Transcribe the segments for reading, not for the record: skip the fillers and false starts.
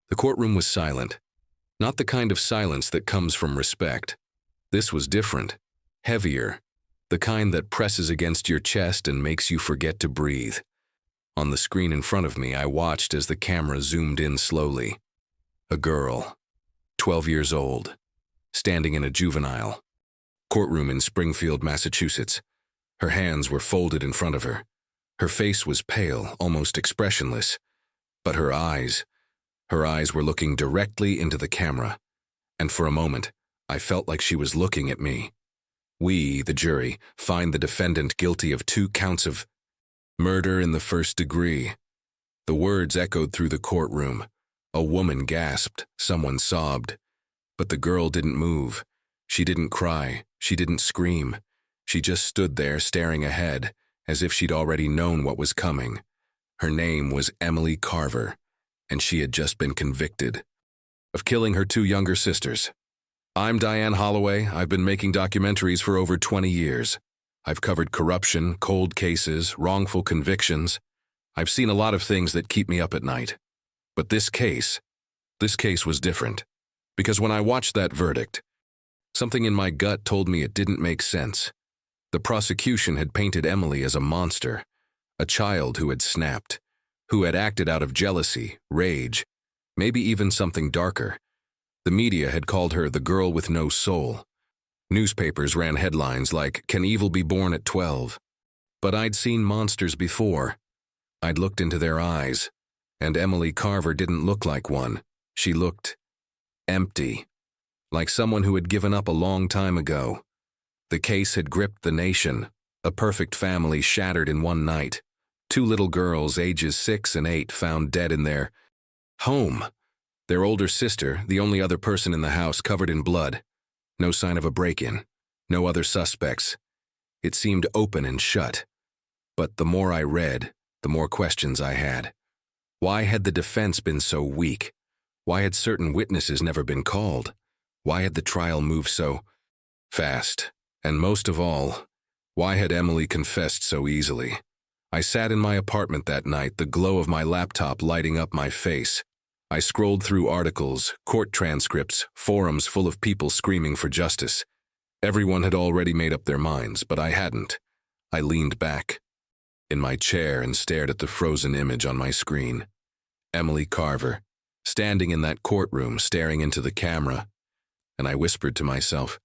The courtroom was silent. Not the kind of silence that comes from respect. This was different, heavier, the kind that presses against your chest and makes you forget to breathe. On the screen in front of me, I watched as the camera zoomed in slowly. A girl, 12 years old, standing in a juvenile courtroom in Springfield, Massachusetts. Her hands were folded in front of her. Her face was pale, almost expressionless, but her eyes were looking directly into the camera, and for a moment, I felt like she was looking at me. We, the jury, find the defendant guilty of 2 counts of murder in the first degree. The words echoed through the courtroom. A woman gasped, someone sobbed. But the girl didn't move. She didn't cry. She didn't scream. She just stood there staring ahead, as if she'd already known what was coming. Her name was Emily Carver, and she had just been convicted of killing her 2 younger sisters. I'm Diane Holloway. I've been making documentaries for over 20 years. I've covered corruption, cold cases, wrongful convictions. I've seen a lot of things that keep me up at night. But this case was different. Because when I watched that verdict, something in my gut told me it didn't make sense. The prosecution had painted Emily as a monster, a child who had snapped, who had acted out of jealousy, rage, maybe even something darker. The media had called her the girl with no soul. Newspapers ran headlines like, "Can evil be born at 12?" But I'd seen monsters before. I'd looked into their eyes, and Emily Carver didn't look like one. She looked empty, like someone who had given up a long time ago. The case had gripped the nation, a perfect family shattered in one night. 2 little girls, ages 6 and 8, found dead in their home. Their older sister, the only other person in the house, covered in blood. No sign of a break-in, no other suspects. It seemed open and shut. But the more I read, the more questions I had. Why had the defense been so weak? Why had certain witnesses never been called? Why had the trial moved so fast? And most of all, why had Emily confessed so easily? I sat in my apartment that night, the glow of my laptop lighting up my face. I scrolled through articles, court transcripts, forums full of people screaming for justice. Everyone had already made up their minds, but I hadn't. I leaned back in my chair and stared at the frozen image on my screen. Emily Carver, standing in that courtroom, staring into the camera. And I whispered to myself,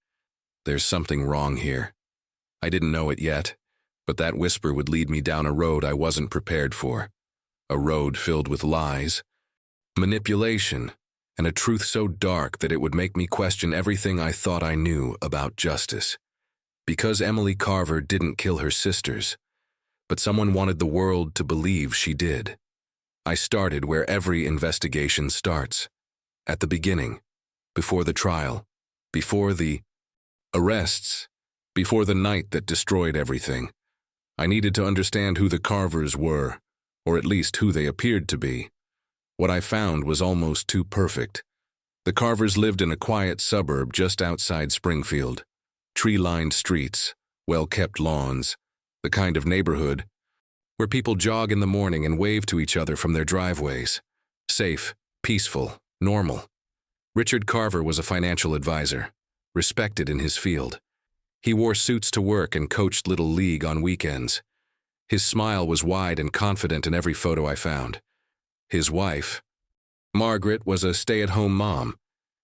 "There's something wrong here." I didn't know it yet, but that whisper would lead me down a road I wasn't prepared for. A road filled with lies, manipulation, and a truth so dark that it would make me question everything I thought I knew about justice. Because Emily Carver didn't kill her sisters, but someone wanted the world to believe she did. I started where every investigation starts, at the beginning, before the trial, before the arrests, before the night that destroyed everything. I needed to understand who the Carvers were, or at least who they appeared to be. What I found was almost too perfect. The Carvers lived in a quiet suburb just outside Springfield. Tree-lined streets, well-kept lawns, the kind of neighborhood where people jog in the morning and wave to each other from their driveways. Safe, peaceful, normal. Richard Carver was a financial advisor, respected in his field. He wore suits to work and coached Little League on weekends. His smile was wide and confident in every photo I found. His wife, Margaret, was a stay-at-home mom.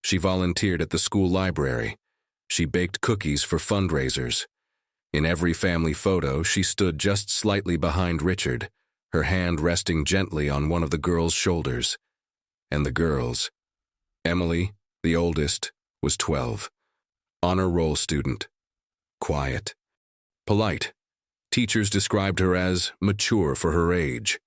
She volunteered at the school library. She baked cookies for fundraisers. In every family photo, she stood just slightly behind Richard, her hand resting gently on one of the girls' shoulders. And the girls. Emily, the oldest, was 12. Honor roll student. Quiet. Polite. Teachers described her as mature for her age.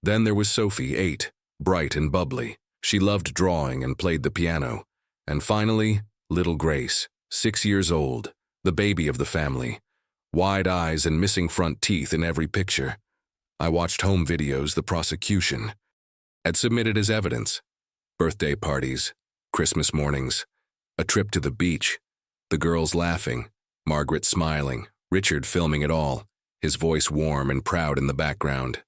Then there was Sophie, 8, bright and bubbly. She loved drawing and played the piano. And finally, little Grace, 6 years old, the baby of the family. Wide eyes and missing front teeth in every picture. I watched home videos the prosecution had submitted as evidence. Birthday parties, Christmas mornings, a trip to the beach, the girls laughing, Margaret smiling, Richard filming it all, his voice warm and proud in the background.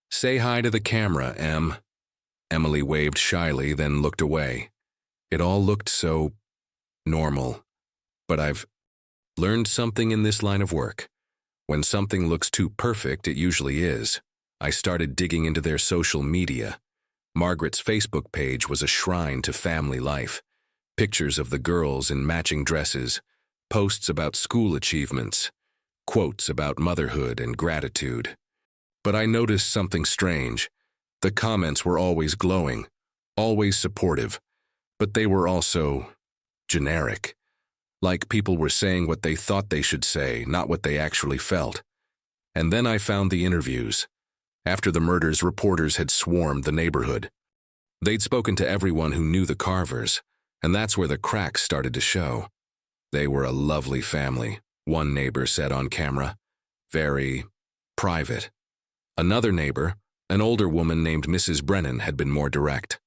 "Say hi to the camera, Em." Emily waved shyly, then looked away. It all looked so normal. But I've learned something in this line of work. When something looks too perfect, it usually is. I started digging into their social media. Margaret's Facebook page was a shrine to family life. Pictures of the girls in matching dresses, posts about school achievements, quotes about motherhood and gratitude. But I noticed something strange. The comments were always glowing, always supportive, but they were also generic. Like people were saying what they thought they should say, not what they actually felt. And then I found the interviews. After the murders, reporters had swarmed the neighborhood. They'd spoken to everyone who knew the Carvers, and that's where the cracks started to show. They were a lovely family, one neighbor said on camera. Very private. Another neighbor, an older woman named Mrs. Brennan, had been more direct.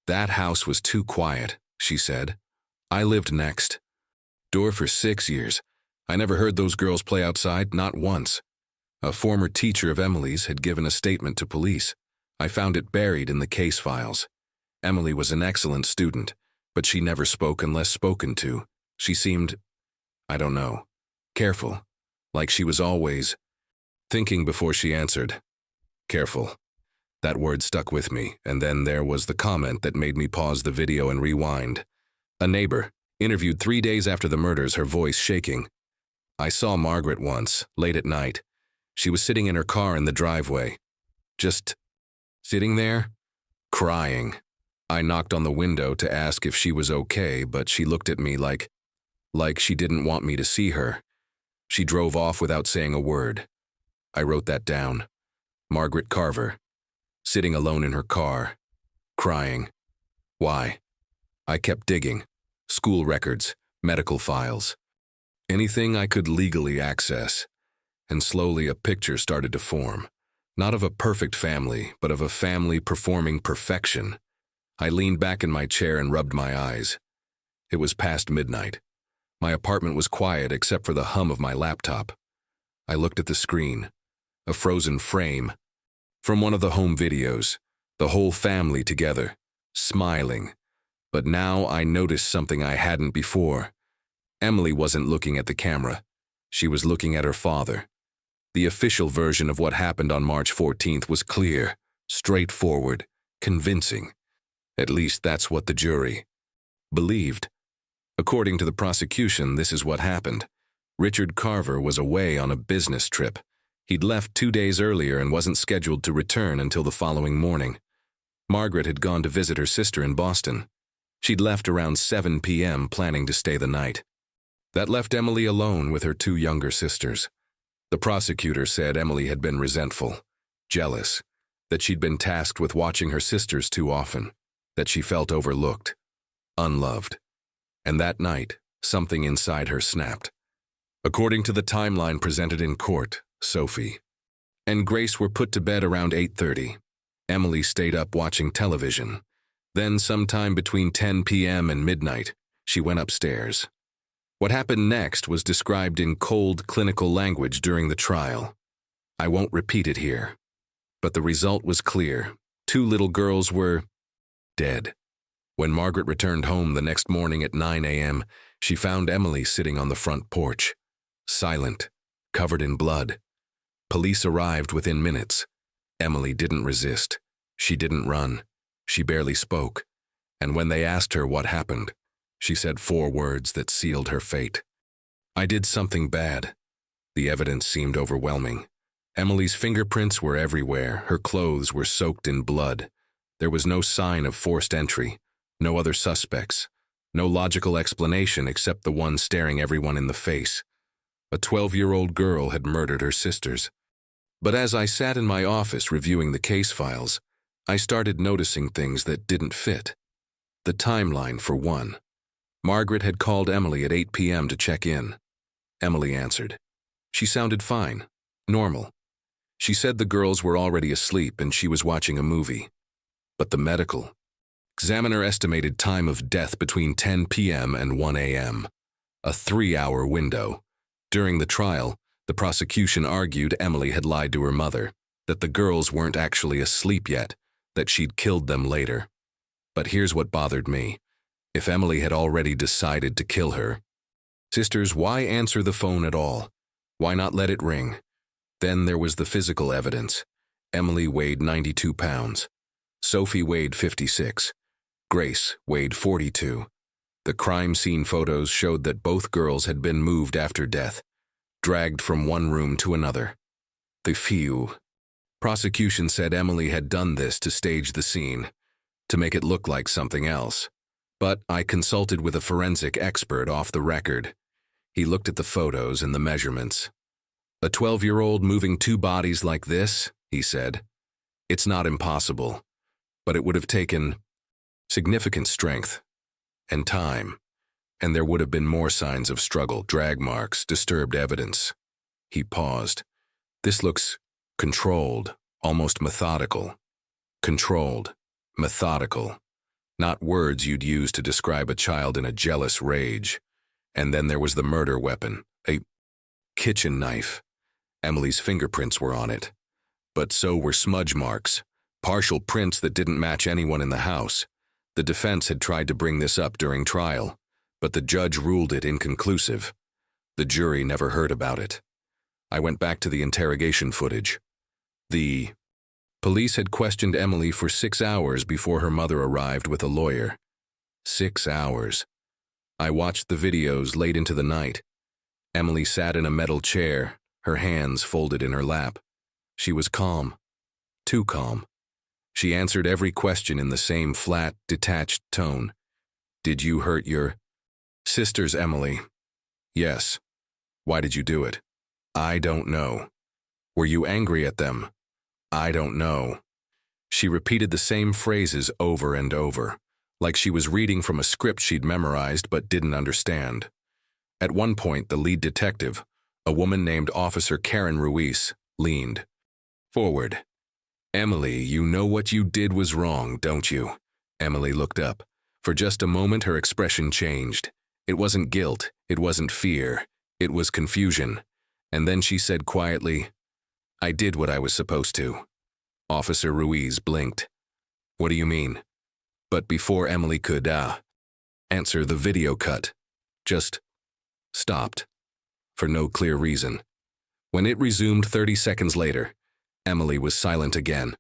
That house was too quiet, she said. I lived next door for 6 years. I never heard those girls play outside, not once. A former teacher of Emily's had given a statement to police. I found it buried in the case files. Emily was an excellent student, but she never spoke unless spoken to. She seemed, I don't know, careful, like she was always thinking before she answered. Careful. That word stuck with me, and then there was the comment that made me pause the video and rewind. A neighbor, interviewed 3 days after the murders, her voice shaking. I saw Margaret once, late at night. She was sitting in her car in the driveway. Just sitting there, crying. I knocked on the window to ask if she was okay, but she looked at me like she didn't want me to see her. She drove off without saying a word. I wrote that down. Margaret Carver, sitting alone in her car, crying. Why? I kept digging. School records, medical files, anything I could legally access. And slowly a picture started to form. Not of a perfect family, but of a family performing perfection. I leaned back in my chair and rubbed my eyes. It was past midnight. My apartment was quiet except for the hum of my laptop. I looked at the screen. A frozen frame from one of the home videos. The whole family together, smiling. But now I noticed something I hadn't before. Emily wasn't looking at the camera. She was looking at her father. The official version of what happened on March 14th was clear, straightforward, convincing. At least that's what the jury believed. According to the prosecution, this is what happened. Richard Carver was away on a business trip. He'd left 2 days earlier and wasn't scheduled to return until the following morning. Margaret had gone to visit her sister in Boston. She'd left around 7 p.m. planning to stay the night. That left Emily alone with her 2 younger sisters. The prosecutor said Emily had been resentful, jealous, that she'd been tasked with watching her sisters too often, that she felt overlooked, unloved. And that night, something inside her snapped. According to the timeline presented in court, Sophie and Grace were put to bed around 8:30. Emily stayed up watching television. Then, sometime between 10 p.m. and midnight, she went upstairs. What happened next was described in cold, clinical language during the trial. I won't repeat it here. But the result was clear. 2 little girls were dead. When Margaret returned home the next morning at 9 a.m., she found Emily sitting on the front porch, silent, covered in blood. Police arrived within minutes. Emily didn't resist. She didn't run. She barely spoke. And when they asked her what happened, she said 4 words that sealed her fate. I did something bad. The evidence seemed overwhelming. Emily's fingerprints were everywhere. Her clothes were soaked in blood. There was no sign of forced entry, no other suspects, no logical explanation except the one staring everyone in the face. A 12-year-old girl had murdered her sisters. But as I sat in my office reviewing the case files, I started noticing things that didn't fit. The timeline, for one. Margaret had called Emily at 8 p.m. to check in. Emily answered. She sounded fine, normal. She said the girls were already asleep and she was watching a movie. But the medical examiner estimated time of death between 10 p.m. and 1 a.m., a 3-hour window. During the trial, the prosecution argued Emily had lied to her mother, that the girls weren't actually asleep yet, that she'd killed them later. But here's what bothered me. If Emily had already decided to kill her. Sisters, why answer the phone at all? Why not let it ring? Then there was the physical evidence. Emily weighed 92 pounds. Sophie weighed 56. Grace weighed 42. The crime scene photos showed that both girls had been moved after death, dragged from one room to another. The prosecution said Emily had done this to stage the scene, to make it look like something else. But I consulted with a forensic expert off the record. He looked at the photos and the measurements. A 12-year-old moving two bodies like this, he said. It's not impossible, but it would have taken significant strength and time, and there would have been more signs of struggle, drag marks, disturbed evidence. He paused. This looks controlled, almost methodical. Controlled, methodical. Not words you'd use to describe a child in a jealous rage. And then there was the murder weapon, a kitchen knife. Emily's fingerprints were on it. But so were smudge marks, partial prints that didn't match anyone in the house. The defense had tried to bring this up during trial, but the judge ruled it inconclusive. The jury never heard about it. I went back to the interrogation footage. The police had questioned Emily for 6 hours before her mother arrived with a lawyer. 6 hours. I watched the videos late into the night. Emily sat in a metal chair, her hands folded in her lap. She was calm. Too calm. She answered every question in the same flat, detached tone. Did you hurt your sisters, Emily? Yes. Why did you do it? I don't know. Were you angry at them? I don't know. She repeated the same phrases over and over, like she was reading from a script she'd memorized but didn't understand. At one point, the lead detective, a woman named Officer Karen Ruiz, leaned forward. Emily, you know what you did was wrong, don't you? Emily looked up. For just a moment, her expression changed. It wasn't guilt, it wasn't fear, it was confusion. And then she said quietly, I did what I was supposed to. Officer Ruiz blinked. What do you mean? But before Emily could, answer, the video cut. Just stopped. For no clear reason. When it resumed 30 seconds later, Emily was silent again,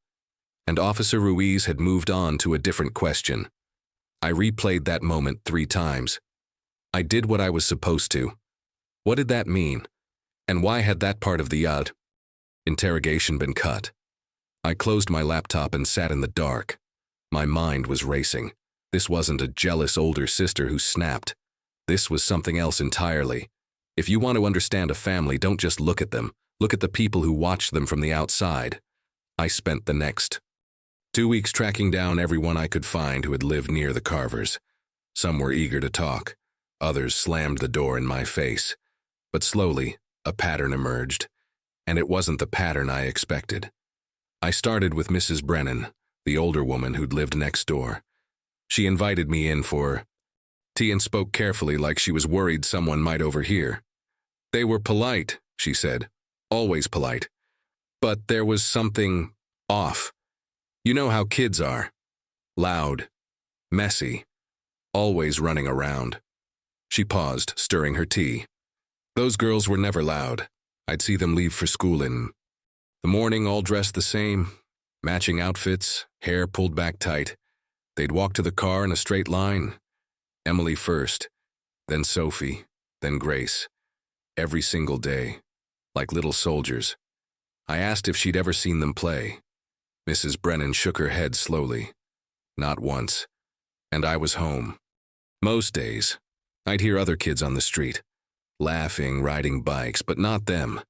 and Officer Ruiz had moved on to a different question. I replayed that moment 3 times. I did what I was supposed to. What did that mean? And why had that part of the interrogation been cut? I closed my laptop and sat in the dark. My mind was racing. This wasn't a jealous older sister who snapped. This was something else entirely. If you want to understand a family, don't just look at them. Look at the people who watched them from the outside. I spent the next 2 weeks tracking down everyone I could find who had lived near the Carvers. Some were eager to talk. Others slammed the door in my face. But slowly, a pattern emerged. And it wasn't the pattern I expected. I started with Mrs. Brennan, the older woman who'd lived next door. She invited me in for tea and spoke carefully like she was worried someone might overhear. They were polite, she said. Always polite. But there was something off. You know how kids are. Loud. Messy. Always running around. She paused, stirring her tea. Those girls were never loud. I'd see them leave for school in the morning, all dressed the same, matching outfits, hair pulled back tight. They'd walk to the car in a straight line. Emily first, then Sophie, then Grace. Every single day, like little soldiers. I asked if she'd ever seen them play. Mrs. Brennan shook her head slowly. Not once. And I was home. Most days, I'd hear other kids on the street, laughing, riding bikes, but not them.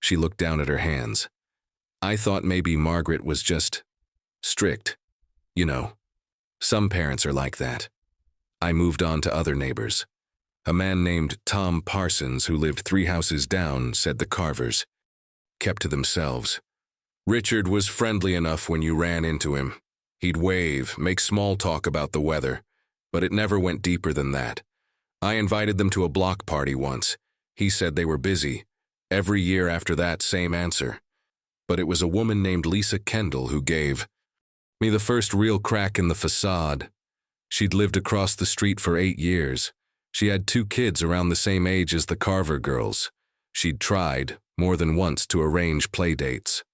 She looked down at her hands. I thought maybe Margaret was just strict. You know, some parents are like that. I moved on to other neighbors. A man named Tom Parsons, who lived 3 houses down, said the Carvers kept to themselves. Richard was friendly enough when you ran into him. He'd wave, make small talk about the weather, but it never went deeper than that. I invited them to a block party once. He said they were busy. Every year after that, same answer. But it was a woman named Lisa Kendall who gave Me the first real crack in the facade. She'd lived across the street for 8 years. She had 2 kids around the same age as the Carver girls. She'd tried, more than once, to arrange play dates.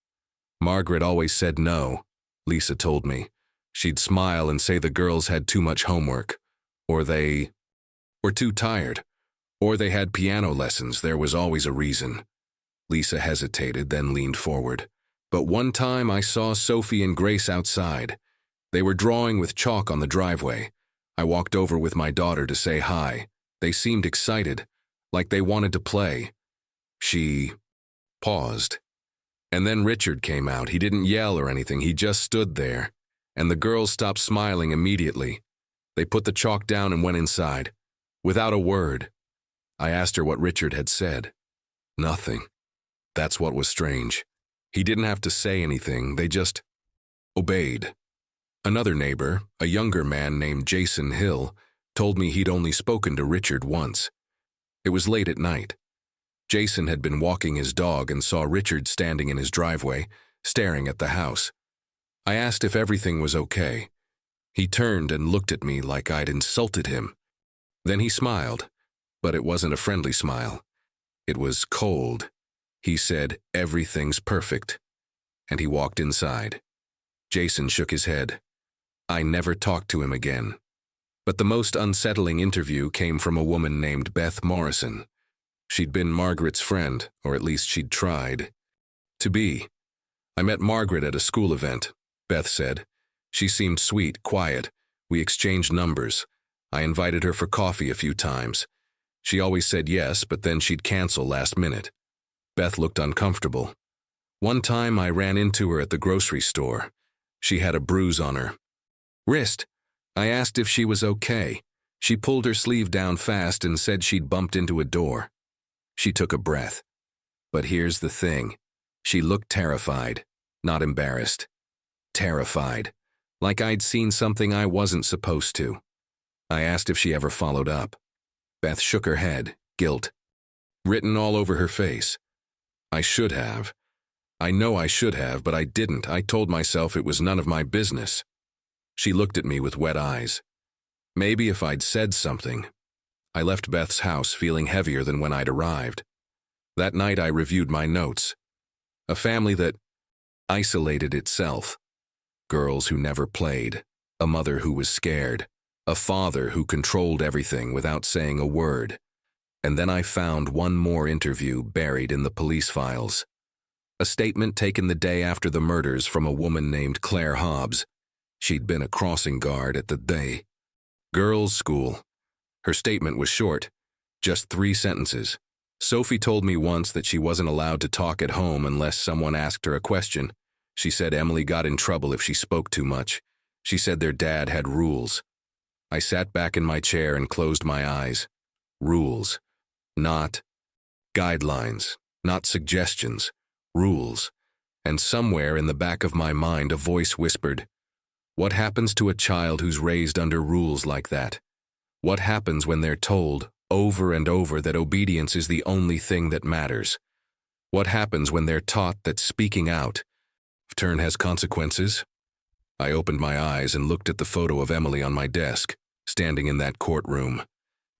Margaret always said no, Lisa told me. She'd smile and say the girls had too much homework, or they were too tired, or they had piano lessons. There was always a reason. Lisa hesitated, then leaned forward. But one time I saw Sophie and Grace outside. They were drawing with chalk on the driveway. I walked over with my daughter to say hi. They seemed excited, like they wanted to play. She paused. And then Richard came out. He didn't yell or anything. He just stood there. And the girls stopped smiling immediately. They put the chalk down and went inside, without a word. I asked her what Richard had said. Nothing. That's what was strange. He didn't have to say anything. They just obeyed. Another neighbor, a younger man named Jason Hill, told me he'd only spoken to Richard once. It was late at night. Jason had been walking his dog and saw Richard standing in his driveway, staring at the house. I asked if everything was okay. He turned and looked at me like I'd insulted him. Then he smiled, but it wasn't a friendly smile. It was cold. He said, "Everything's perfect," and he walked inside. Jason shook his head. I never talked to him again. But the most unsettling interview came from a woman named Beth Morrison. She'd been Margaret's friend, or at least she'd tried to be. I met Margaret at a school event, Beth said. She seemed sweet, quiet. We exchanged numbers. I invited her for coffee a few times. She always said yes, but then she'd cancel last minute. Beth looked uncomfortable. One time I ran into her at the grocery store. She had a bruise on her wrist. I asked if she was okay. She pulled her sleeve down fast and said she'd bumped into a door. She took a breath. But here's the thing. She looked terrified, not embarrassed. Terrified, like I'd seen something I wasn't supposed to. I asked if she ever followed up. Beth shook her head, guilt written all over her face. I should have. I know I should have, but I didn't. I told myself it was none of my business. She looked at me with wet eyes. Maybe if I'd said something. I left Beth's house feeling heavier than when I'd arrived. That night I reviewed my notes. A family that isolated itself. Girls who never played. A mother who was scared. A father who controlled everything without saying a word. And then I found one more interview buried in the police files. A statement taken the day after the murders from a woman named Claire Hobbs. She'd been a crossing guard at the day girls' school. Her statement was short, just 3 sentences. Sophie told me once that she wasn't allowed to talk at home unless someone asked her a question. She said Emily got in trouble if she spoke too much. She said their dad had rules. I sat back in my chair and closed my eyes. Rules. Not guidelines, not suggestions, rules. And somewhere in the back of my mind a voice whispered, what happens to a child who's raised under rules like that? What happens when they're told, over and over, that obedience is the only thing that matters? What happens when they're taught that speaking out has consequences? I opened my eyes and looked at the photo of Emily on my desk, standing in that courtroom,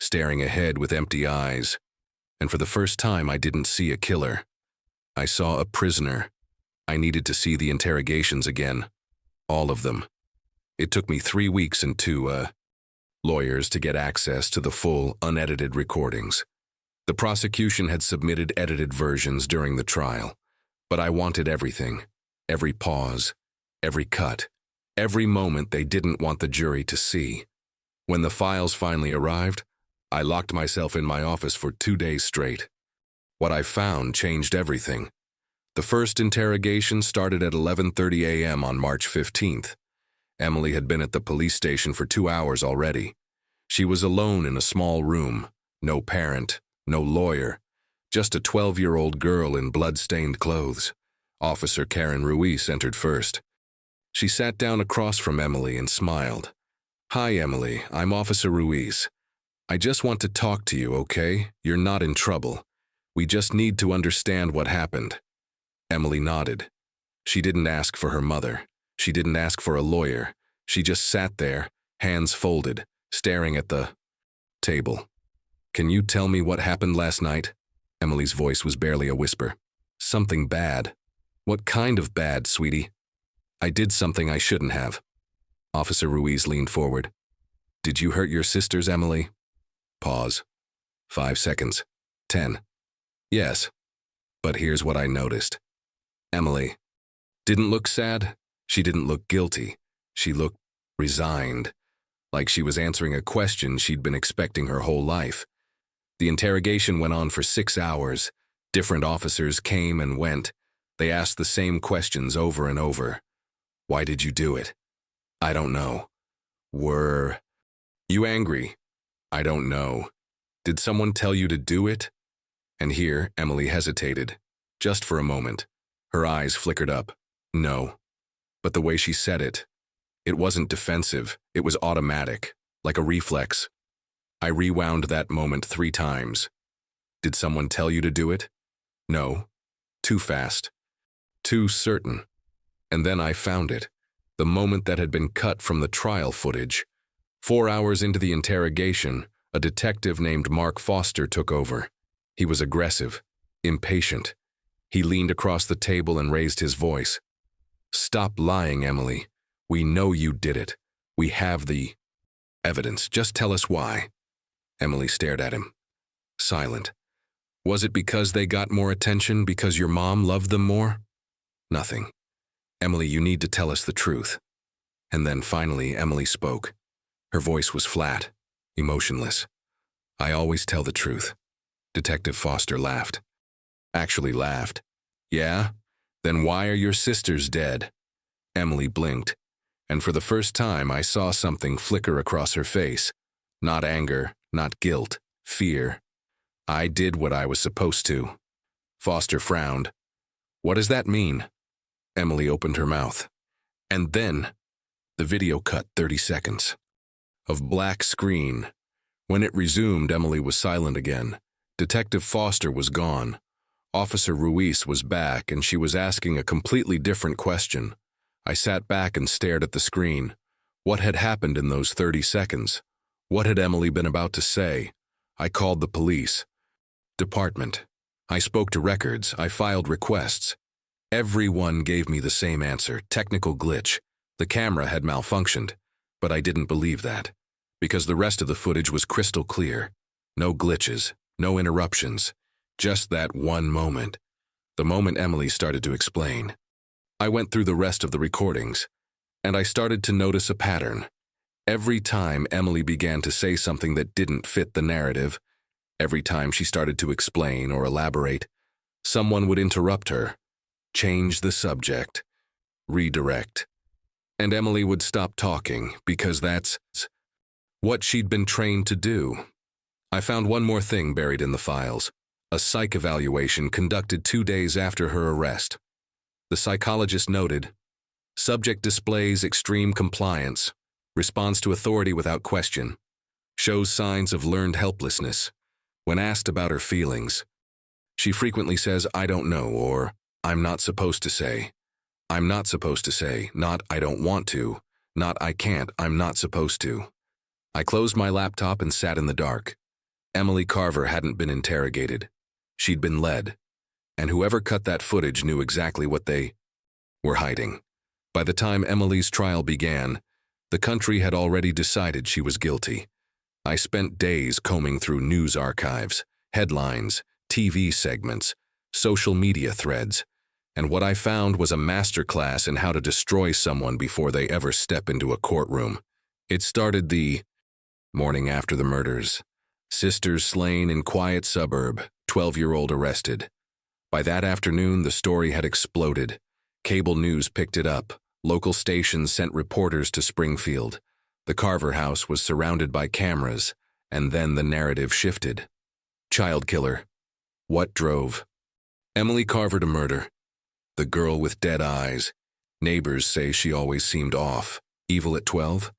staring ahead with empty eyes. And for the first time, I didn't see a killer. I saw a prisoner. I needed to see the interrogations again. All of them. It took me 3 weeks and 2 lawyers to get access to the full, unedited recordings. The prosecution had submitted edited versions during the trial, but I wanted everything, every pause, every cut, every moment they didn't want the jury to see. When the files finally arrived, I locked myself in my office for 2 days straight. What I found changed everything. The first interrogation started at 11:30 a.m. on March 15th. Emily had been at the police station for 2 hours already. She was alone in a small room, no parent, no lawyer, just a 12-year-old girl in blood-stained clothes. Officer Karen Ruiz entered first. She sat down across from Emily and smiled. "Hi, Emily, I'm Officer Ruiz. I just want to talk to you, okay? You're not in trouble. We just need to understand what happened." Emily nodded. She didn't ask for her mother. She didn't ask for a lawyer. She just sat there, hands folded, staring at the table. "Can you tell me what happened last night?" Emily's voice was barely a whisper. "Something bad." "What kind of bad, sweetie?" "I did something I shouldn't have." Officer Ruiz leaned forward. "Did you hurt your sisters, Emily?" Pause. 5 seconds. 10. "Yes. But here's what I noticed." Emily didn't look sad. She didn't look guilty. She looked resigned, like she was answering a question she'd been expecting her whole life. The interrogation went on for 6 hours. Different officers came and went. They asked the same questions over and over. "Why did you do it?" "I don't know." "Were you angry?" "I don't know." "Did someone tell you to do it?" And here, Emily hesitated, just for a moment. Her eyes flickered up. "No." But the way she said it, it wasn't defensive, it was automatic, like a reflex. I rewound that moment 3 times. "Did someone tell you to do it?" "No." Too fast. Too certain. And then I found it, the moment that had been cut from the trial footage. 4 hours into the interrogation, a detective named Mark Foster took over. He was aggressive, impatient. He leaned across the table and raised his voice. "Stop lying, Emily. We know you did it. We have the evidence. Just tell us why." Emily stared at him, silent. "Was it because they got more attention, because your mom loved them more?" "Nothing. Emily, you need to tell us the truth." And then finally, Emily spoke. Her voice was flat, emotionless. "I always tell the truth." Detective Foster laughed. Actually laughed. "Yeah? Then why are your sisters dead?" Emily blinked, and for the first time I saw something flicker across her face. Not anger, not guilt, fear. "I did what I was supposed to." Foster frowned. "What does that mean?" Emily opened her mouth. And then, the video cut 30 seconds. Of black screen. When it resumed, Emily was silent again. Detective Foster was gone. Officer Ruiz was back, and she was asking a completely different question. I sat back and stared at the screen. What had happened in those 30 seconds? What had Emily been about to say? I called the police department. I spoke to records. I filed requests. Everyone gave me the same answer: technical glitch. The camera had malfunctioned. But I didn't believe that, because the rest of the footage was crystal clear. No glitches, no interruptions, just that one moment. The moment Emily started to explain. I went through the rest of the recordings, and I started to notice a pattern. Every time Emily began to say something that didn't fit the narrative, every time she started to explain or elaborate, someone would interrupt her, change the subject, redirect. And Emily would stop talking, because that's what she'd been trained to do. I found one more thing buried in the files: a psych evaluation conducted 2 days after her arrest. The psychologist noted, "Subject displays extreme compliance, responds to authority without question, shows signs of learned helplessness. When asked about her feelings, she frequently says, 'I don't know,' or 'I'm not supposed to say.' 'I'm not supposed to say,' not 'I don't want to,' not 'I can't,' 'I'm not supposed to." I closed my laptop and sat in the dark. Emily Carver hadn't been interrogated. She'd been led. And whoever cut that footage knew exactly what they were hiding. By the time Emily's trial began, the country had already decided she was guilty. I spent days combing through news archives, headlines, TV segments, social media threads, and what I found was a masterclass in how to destroy someone before they ever step into a courtroom. It started the morning after the murders. Sisters slain in quiet suburb, 12-year-old arrested. By that afternoon, the story had exploded. Cable news picked it up. Local stations sent reporters to Springfield. The Carver house was surrounded by cameras, and then the narrative shifted. Child killer. What drove Emily Carver to murder? The girl with dead eyes. Neighbors say she always seemed off. Evil at 12?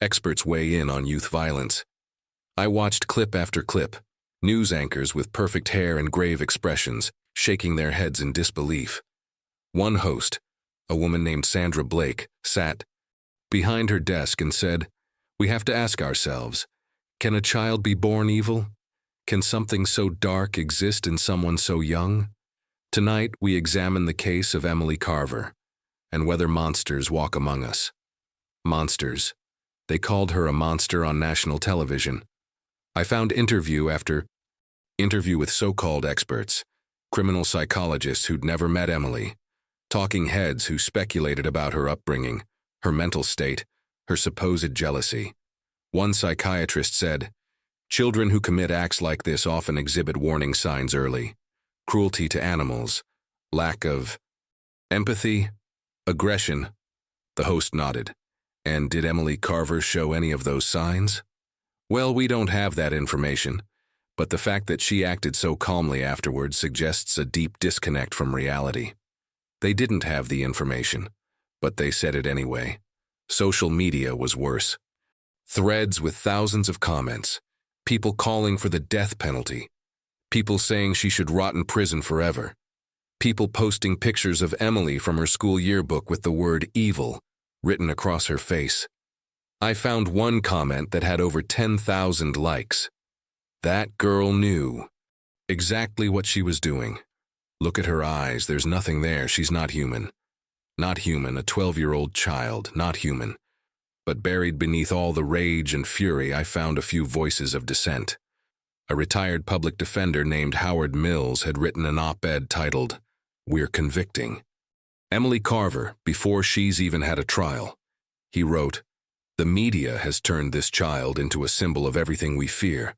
Experts weigh in on youth violence. I watched clip after clip. News anchors with perfect hair and grave expressions, shaking their heads in disbelief. One host, A woman named Sandra Blake sat behind her desk and said, "We have to ask ourselves, can a child be born evil? Can something so dark exist in someone so young?" Tonight, we examine the case of Emily Carver and whether monsters walk among us. Monsters. They called her a monster on national television. I found interview after interview with so-called experts, criminal psychologists who'd never met Emily, talking heads who speculated about her upbringing, her mental state, her supposed jealousy. One psychiatrist said, "Children who commit acts like this often exhibit warning signs early. Cruelty to animals, lack of empathy, aggression." The host nodded. And did Emily Carver show any of those signs? Well, we don't have that information, but the fact that she acted so calmly afterwards suggests a deep disconnect from reality. They didn't have the information, but they said it anyway. Social media was worse. Threads with thousands of comments, people calling for the death penalty, people saying she should rot in prison forever, people posting pictures of Emily from her school yearbook with the word evil written across her face. I found one comment that had over 10,000 likes. That girl knew exactly what she was doing. Look at her eyes, there's nothing there, she's not human. Not human, a 12-year-old child, not human. But buried beneath all the rage and fury, I found a few voices of dissent. A retired public defender named Howard Mills had written an op-ed titled, "We're Convicting Emily Carver before she's even had a trial." He wrote, "The media has turned this child into a symbol of everything we fear,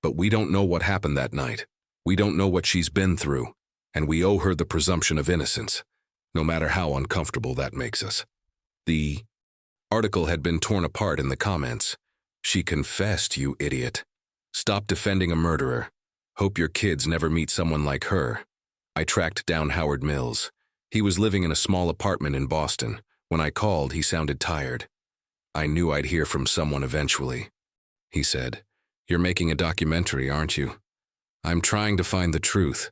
but we don't know what happened that night. We don't know what she's been through, and we owe her the presumption of innocence, no matter how uncomfortable that makes us." The article had been torn apart in the comments. "She confessed, you idiot. Stop defending a murderer. Hope your kids never meet someone like her." I tracked down Howard Mills. He was living in a small apartment in Boston. When I called, he sounded tired. "I knew I'd hear from someone eventually," he said. "You're making a documentary, aren't you?" "I'm trying to find the truth."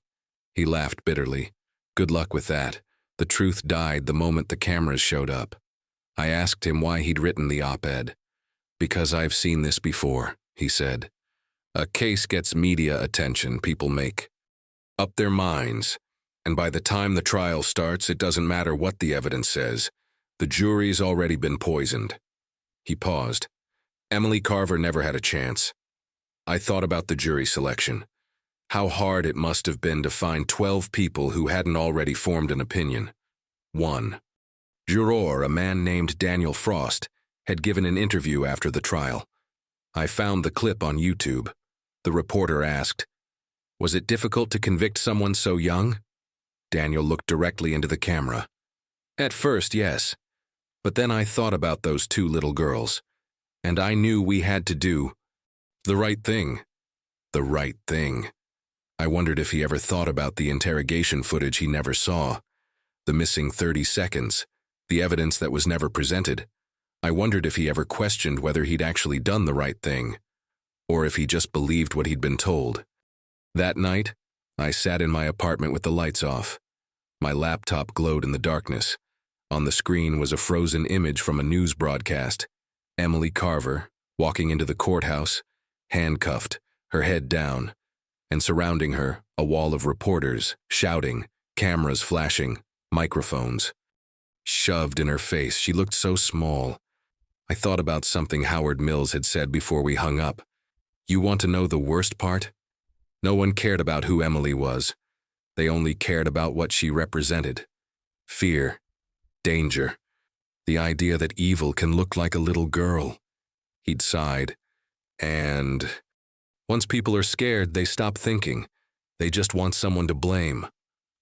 He laughed bitterly. "Good luck with that. The truth died the moment the cameras showed up." I asked him why he'd written the op-ed. "Because I've seen this before," he said. "A case gets media attention, people make up their minds. And by the time the trial starts, it doesn't matter what the evidence says. The jury's already been poisoned." He paused. "Emily Carver never had a chance." I thought about the jury selection. How hard it must have been to find 12 people who hadn't already formed an opinion. One juror, a man named Daniel Frost, had given an interview after the trial. I found the clip on YouTube. The reporter asked, "Was it difficult to convict someone so young?" Daniel looked directly into the camera. "At first, yes. But then I thought about those two little girls, and I knew we had to do the right thing." The right thing. I wondered if he ever thought about the interrogation footage he never saw, the missing 30 seconds, the evidence that was never presented. I wondered if he ever questioned whether he'd actually done the right thing, or if he just believed what he'd been told. That night, I sat in my apartment with the lights off. My laptop glowed in the darkness. On the screen was a frozen image from a news broadcast. Emily Carver, walking into the courthouse, handcuffed, her head down, and surrounding her, a wall of reporters, shouting, cameras flashing, microphones. Shoved in her face, she looked so small. I thought about something Howard Mills had said before we hung up. "You want to know the worst part? No one cared about who Emily was. They only cared about what she represented. Fear, danger, the idea that evil can look like a little girl." He'd sighed. "And once people are scared, they stop thinking. They just want someone to blame."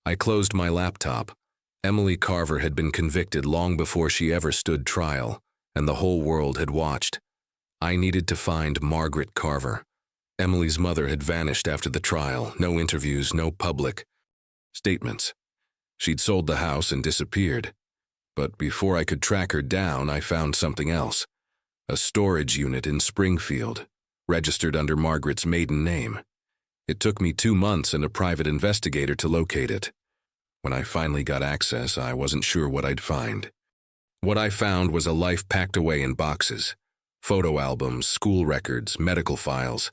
I closed my laptop. Emily Carver had been convicted long before she ever stood trial, and the whole world had watched. I needed to find Margaret Carver. Emily's mother had vanished after the trial, no interviews, no public statements. She'd sold the house and disappeared. But before I could track her down, I found something else. A storage unit in Springfield, registered under Margaret's maiden name. It took me 2 months and a private investigator to locate it. When I finally got access, I wasn't sure what I'd find. What I found was a life packed away in boxes, photo albums, school records, medical files,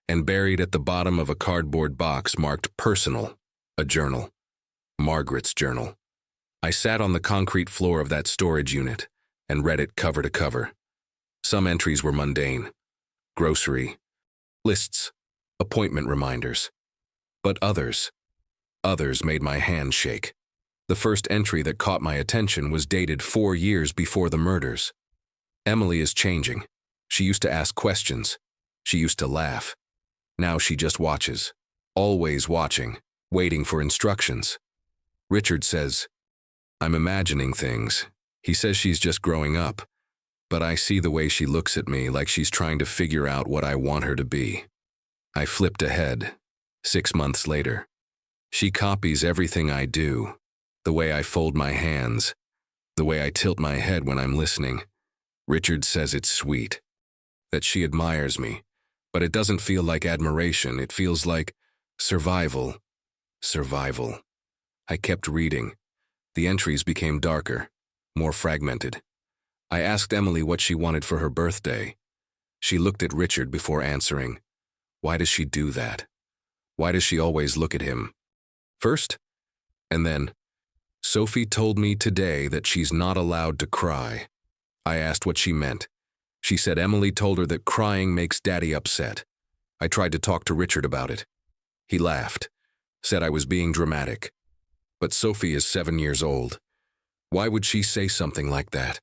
and buried at the bottom of a cardboard box marked personal, a journal, Margaret's journal. I sat on the concrete floor of that storage unit and read it cover to cover. Some entries were mundane, grocery, lists, appointment reminders. But others made my hand shake. The first entry that caught my attention was dated 4 years before the murders. Emily is changing. She used to ask questions. She used to laugh. Now she just watches, always watching, waiting for instructions. Richard says, "I'm imagining things." He says she's just growing up, but I see the way she looks at me like she's trying to figure out what I want her to be. I flipped ahead. 6 months later. She copies everything I do. The way I fold my hands. The way I tilt my head when I'm listening. Richard says it's sweet. That she admires me. But it doesn't feel like admiration. It feels like survival. Survival. I kept reading. The entries became darker, more fragmented. I asked Emily what she wanted for her birthday. She looked at Richard before answering. Why does she do that? Why does she always look at him? First, and then, Sophie told me today that she's not allowed to cry. I asked what she meant. She said Emily told her that crying makes Daddy upset. I tried to talk to Richard about it. He laughed, said I was being dramatic. But Sophie is 7 years old. Why would she say something like that?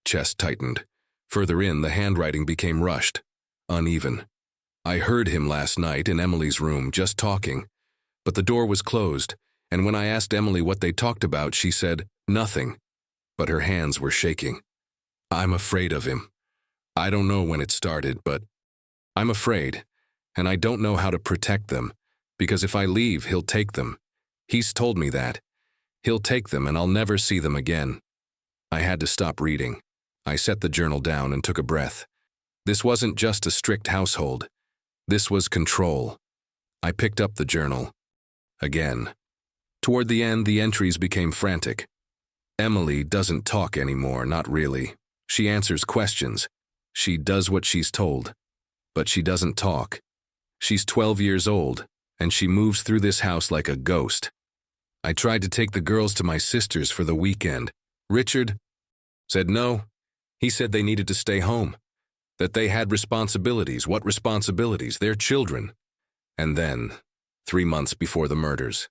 Chest tightened. Further in, the handwriting became rushed, uneven. I heard him last night in Emily's room, just talking. But the door was closed, and when I asked Emily what they talked about, she said, nothing. But her hands were shaking. I'm afraid of him. I don't know when it started, but I'm afraid, and I don't know how to protect them, because if I leave, he'll take them. He's told me that. He'll take them, and I'll never see them again. I had to stop reading. I set the journal down and took a breath. This wasn't just a strict household. This was control. I picked up the journal. Again. Toward the end, the entries became frantic. Emily doesn't talk anymore, not really. She answers questions. She does what she's told. But she doesn't talk. She's 12 years old, and she moves through this house like a ghost. I tried to take the girls to my sister's for the weekend. Richard said no. He said they needed to stay home. That they had responsibilities. What responsibilities? Their children. And then, 3 months before the murders.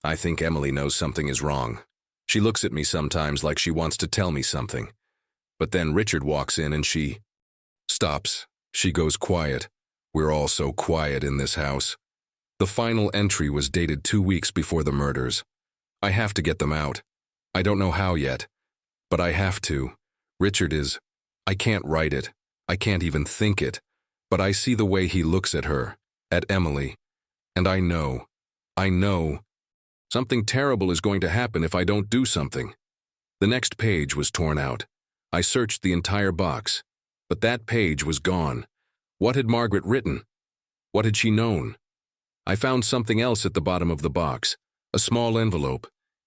I think Emily knows something is wrong. She looks at me sometimes like she wants to tell me something. But then Richard walks in and she stops. She goes quiet. We're all so quiet in this house. The final entry was dated 2 weeks before the murders. I have to get them out. I don't know how yet, but I have to. Richard is, I can't write it. I can't even think it. But I see the way he looks at her, at Emily. And I know something terrible is going to happen if I don't do something. The next page was torn out. I searched the entire box, but that page was gone. What had Margaret written? What had she known? I found something else at the bottom of the box, a small envelope.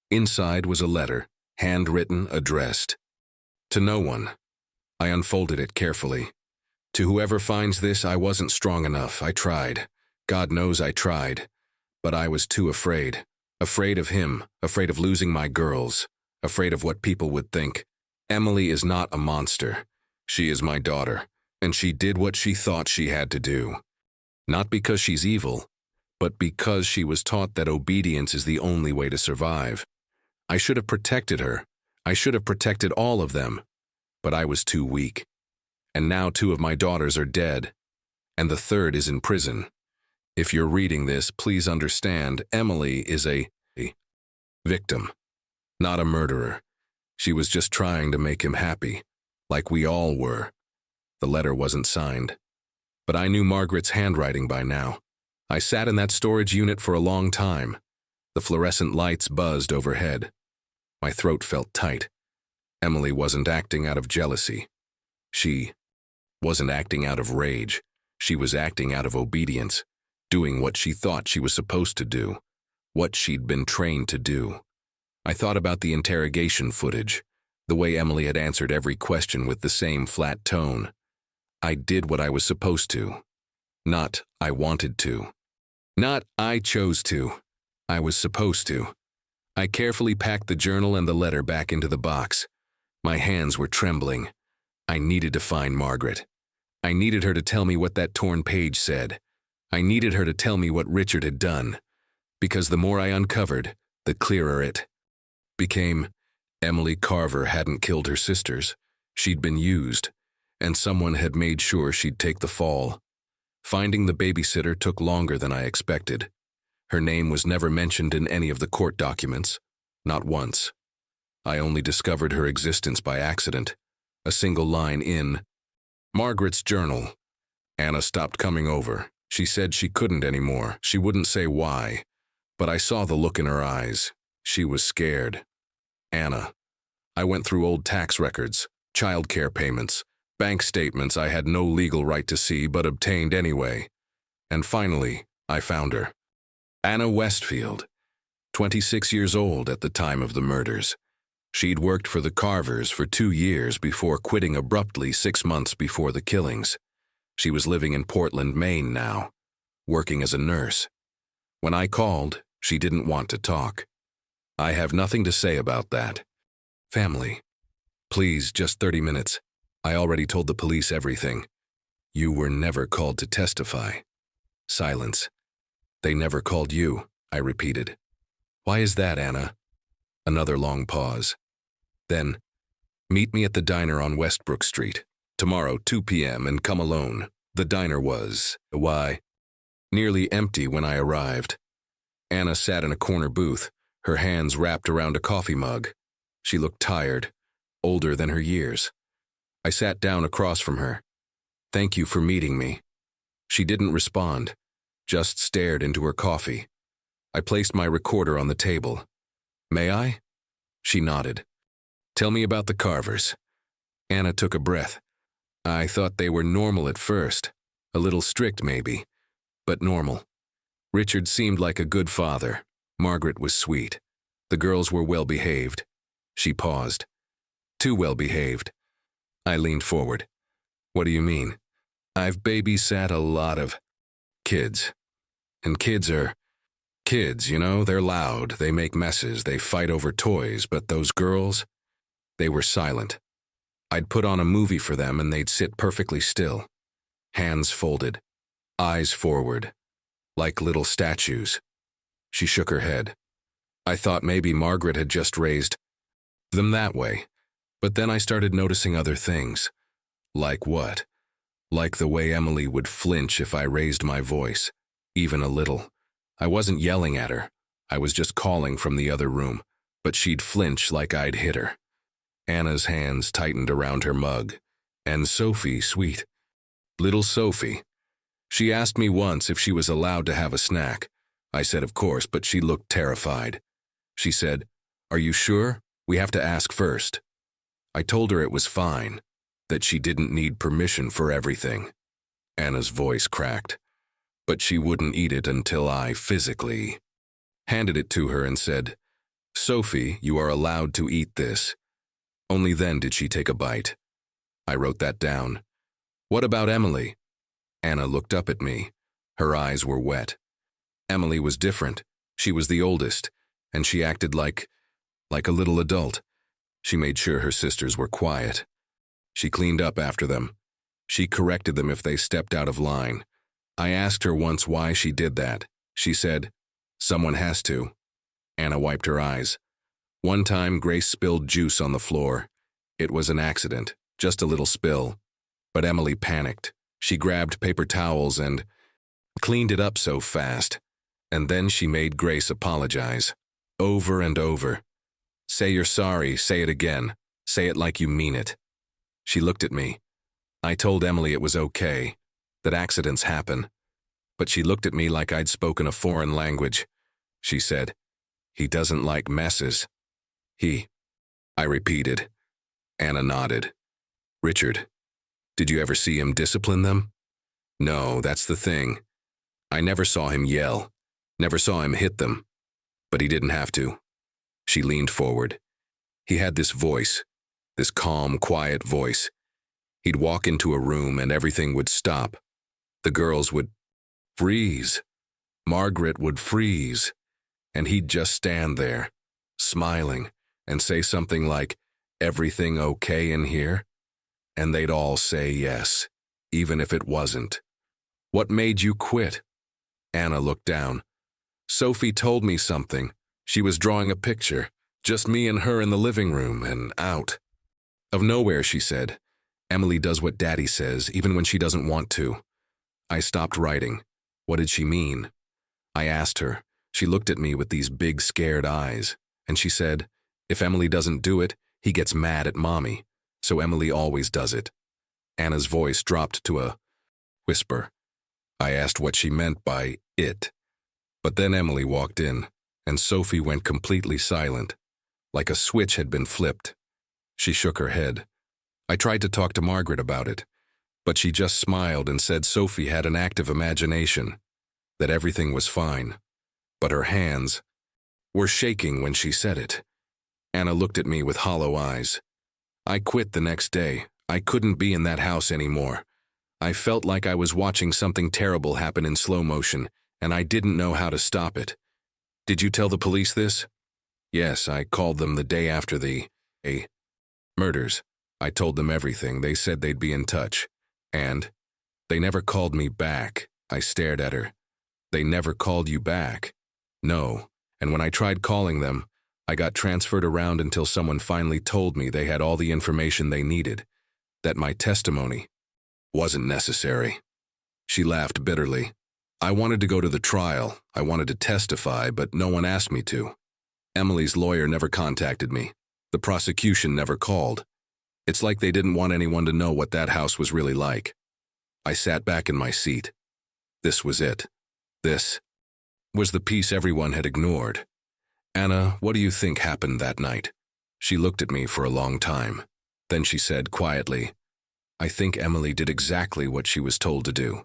Inside was a letter, handwritten, addressed. To no one. I unfolded it carefully. To whoever finds this, I wasn't strong enough. I tried. God knows I tried. But I was too afraid. Afraid of him, afraid of losing my girls, afraid of what people would think. Emily is not a monster. She is my daughter, and she did what she thought she had to do. Not because she's evil, but because she was taught that obedience is the only way to survive. I should have protected her. I should have protected all of them. But I was too weak. And now 2 of my daughters are dead, and the 3rd is in prison. If you're reading this, please understand Emily is a victim, not a murderer. She was just trying to make him happy, like we all were. The letter wasn't signed. But I knew Margaret's handwriting by now. I sat in that storage unit for a long time. The fluorescent lights buzzed overhead. My throat felt tight. Emily wasn't acting out of jealousy. She wasn't acting out of rage. She was acting out of obedience, doing what she thought she was supposed to do, what she'd been trained to do. I thought about the interrogation footage, the way Emily had answered every question with the same flat tone. I did what I was supposed to. Not I wanted to. Not I chose to. I was supposed to. I carefully packed the journal and the letter back into the box. My hands were trembling. I needed to find Margaret. I needed her to tell me what that torn page said. I needed her to tell me what Richard had done. Because the more I uncovered, the clearer it became. Emily Carver hadn't killed her sisters. She'd been used, and someone had made sure she'd take the fall. Finding the babysitter took longer than I expected. Her name was never mentioned in any of the court documents, not once. I only discovered her existence by accident, a single line in Margaret's journal. Anna stopped coming over. She said she couldn't anymore. She wouldn't say why, but I saw the look in her eyes. She was scared. Anna. I went through old tax records, childcare payments, bank statements I had no legal right to see but obtained anyway. And finally, I found her. Anna Westfield, 26 years old at the time of the murders. She'd worked for the Carvers for 2 years before quitting abruptly 6 months before the killings. She was living in Portland, Maine now, working as a nurse. When I called, she didn't want to talk. I have nothing to say about that. Family. Please, just 30 minutes. I already told the police everything. You were never called to testify. Silence. They never called you, I repeated. Why is that, Anna? Another long pause. Then, meet me at the diner on Westbrook Street. Tomorrow, 2 p.m., and come alone. The diner was, nearly empty when I arrived. Anna sat in a corner booth, her hands wrapped around a coffee mug. She looked tired, older than her years. I sat down across from her. Thank you for meeting me. She didn't respond, just stared into her coffee. I placed my recorder on the table. May I? She nodded. Tell me about the Carvers. Anna took a breath. I thought they were normal at first. A little strict, maybe, but normal. Richard seemed like a good father. Margaret was sweet. The girls were well-behaved. She paused. Too well-behaved. I leaned forward. What do you mean? I've babysat a lot of kids. And kids are kids, you know? They're loud, they make messes, they fight over toys, but those girls, they were silent. I'd put on a movie for them and they'd sit perfectly still. Hands folded, eyes forward, like little statues. She shook her head. I thought maybe Margaret had just raised them that way. But then I started noticing other things. Like what? Like the way Emily would flinch if I raised my voice, even a little. I wasn't yelling at her. I was just calling from the other room, but she'd flinch like I'd hit her. Anna's hands tightened around her mug. And Sophie, sweet. Little Sophie. She asked me once if she was allowed to have a snack. I said of course, but she looked terrified. She said, "Are you sure? We have to ask first." I told her it was fine, that she didn't need permission for everything. Anna's voice cracked, but she wouldn't eat it until I physically handed it to her and said, "Sophie, you are allowed to eat this." Only then did she take a bite. I wrote that down. What about Emily? Anna looked up at me. Her eyes were wet. Emily was different. She was the oldest, and she acted like a little adult. She made sure her sisters were quiet. She cleaned up after them. She corrected them if they stepped out of line. I asked her once why she did that. She said, "Someone has to." Anna wiped her eyes. One time, Grace spilled juice on the floor. It was an accident, just a little spill. But Emily panicked. She grabbed paper towels and cleaned it up so fast. And then she made Grace apologize. Over and over. Say you're sorry, say it again. Say it like you mean it. She looked at me. I told Emily it was okay, that accidents happen. But she looked at me like I'd spoken a foreign language. She said, "He doesn't like messes." He, I repeated. Anna nodded. Richard, did you ever see him discipline them? No, that's the thing. I never saw him yell, never saw him hit them. But he didn't have to. She leaned forward. He had this voice, this calm, quiet voice. He'd walk into a room and everything would stop. The girls would freeze. Margaret would freeze. And he'd just stand there, smiling, and say something like, "Everything okay in here?" And they'd all say yes, even if it wasn't. "What made you quit?" Anna looked down. "Sophie told me something. She was drawing a picture, just me and her in the living room and out. Of nowhere, she said, "Emily does what Daddy says, even when she doesn't want to." I stopped writing. What did she mean? I asked her. She looked at me with these big, scared eyes, and she said, "If Emily doesn't do it, he gets mad at Mommy, so Emily always does it." Anna's voice dropped to a whisper. I asked what she meant by it. But then Emily walked in, and Sophie went completely silent, like a switch had been flipped. She shook her head. I tried to talk to Margaret about it, but she just smiled and said Sophie had an active imagination, that everything was fine. But her hands were shaking when she said it. Anna looked at me with hollow eyes. I quit the next day. I couldn't be in that house anymore. I felt like I was watching something terrible happen in slow motion, and I didn't know how to stop it. Did you tell the police this? Yes, I called them the day after the murders. I told them everything. They said they'd be in touch. And they never called me back. I stared at her. They never called you back? No. And when I tried calling them, I got transferred around until someone finally told me they had all the information they needed, that my testimony wasn't necessary. She laughed bitterly. I wanted to go to the trial. I wanted to testify, but no one asked me to. Emily's lawyer never contacted me. The prosecution never called. It's like they didn't want anyone to know what that house was really like. I sat back in my seat. This was it. This was the piece everyone had ignored. Anna, what do you think happened that night? She looked at me for a long time. Then she said quietly, I think Emily did exactly what she was told to do.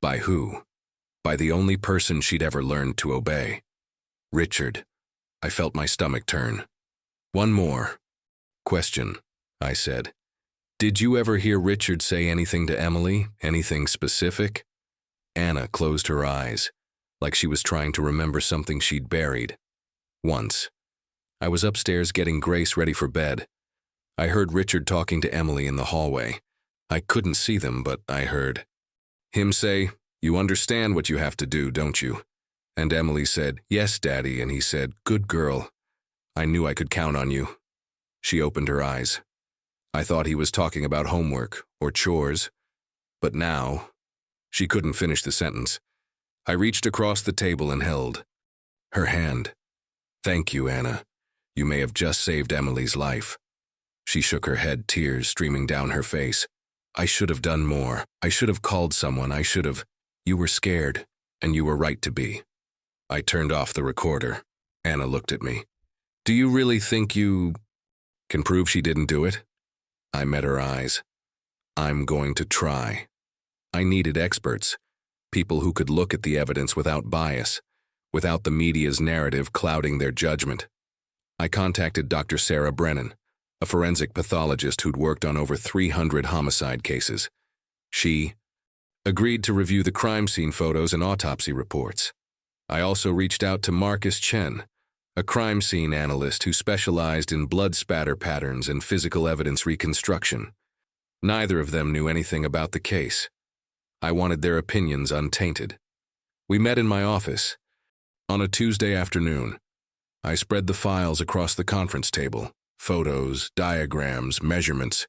By who? By the only person she'd ever learned to obey. Richard. I felt my stomach turn. One more question, I said. Did you ever hear Richard say anything to Emily? Anything specific? Anna closed her eyes, like she was trying to remember something she'd buried. Once. I was upstairs getting Grace ready for bed. I heard Richard talking to Emily in the hallway. I couldn't see them, but I heard him say, You understand what you have to do, don't you? And Emily said, Yes, Daddy, and he said, Good girl. I knew I could count on you. She opened her eyes. I thought he was talking about homework or chores, but now she couldn't finish the sentence. I reached across the table and held her hand. Thank you, Anna. You may have just saved Emily's life. She shook her head, tears streaming down her face. I should have done more. I should have called someone. I should have. You were scared, and you were right to be. I turned off the recorder. Anna looked at me. Do you really think you can prove she didn't do it? I met her eyes. I'm going to try. I needed experts, people who could look at the evidence without bias, without the media's narrative clouding their judgment. I contacted Dr. Sarah Brennan, a forensic pathologist who'd worked on over 300 homicide cases. She agreed to review the crime scene photos and autopsy reports. I also reached out to Marcus Chen, a crime scene analyst who specialized in blood spatter patterns and physical evidence reconstruction. Neither of them knew anything about the case. I wanted their opinions untainted. We met in my office. On a Tuesday afternoon, I spread the files across the conference table. Photos, diagrams, measurements,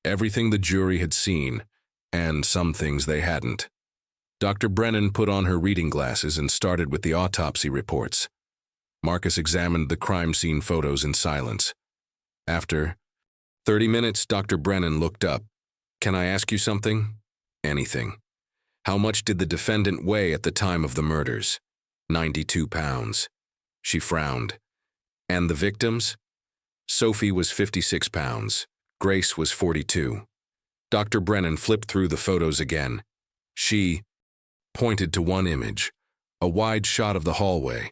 everything the jury had seen, and some things they hadn't. Dr. Brennan put on her reading glasses and started with the autopsy reports. Marcus examined the crime scene photos in silence. After 30 minutes, Dr. Brennan looked up. Can I ask you something? Anything. How much did the defendant weigh at the time of the murders? 92 pounds. She frowned. And the victims? Sophie was 56 pounds. Grace was 42. Dr. Brennan flipped through the photos again. She pointed to one image, a wide shot of the hallway.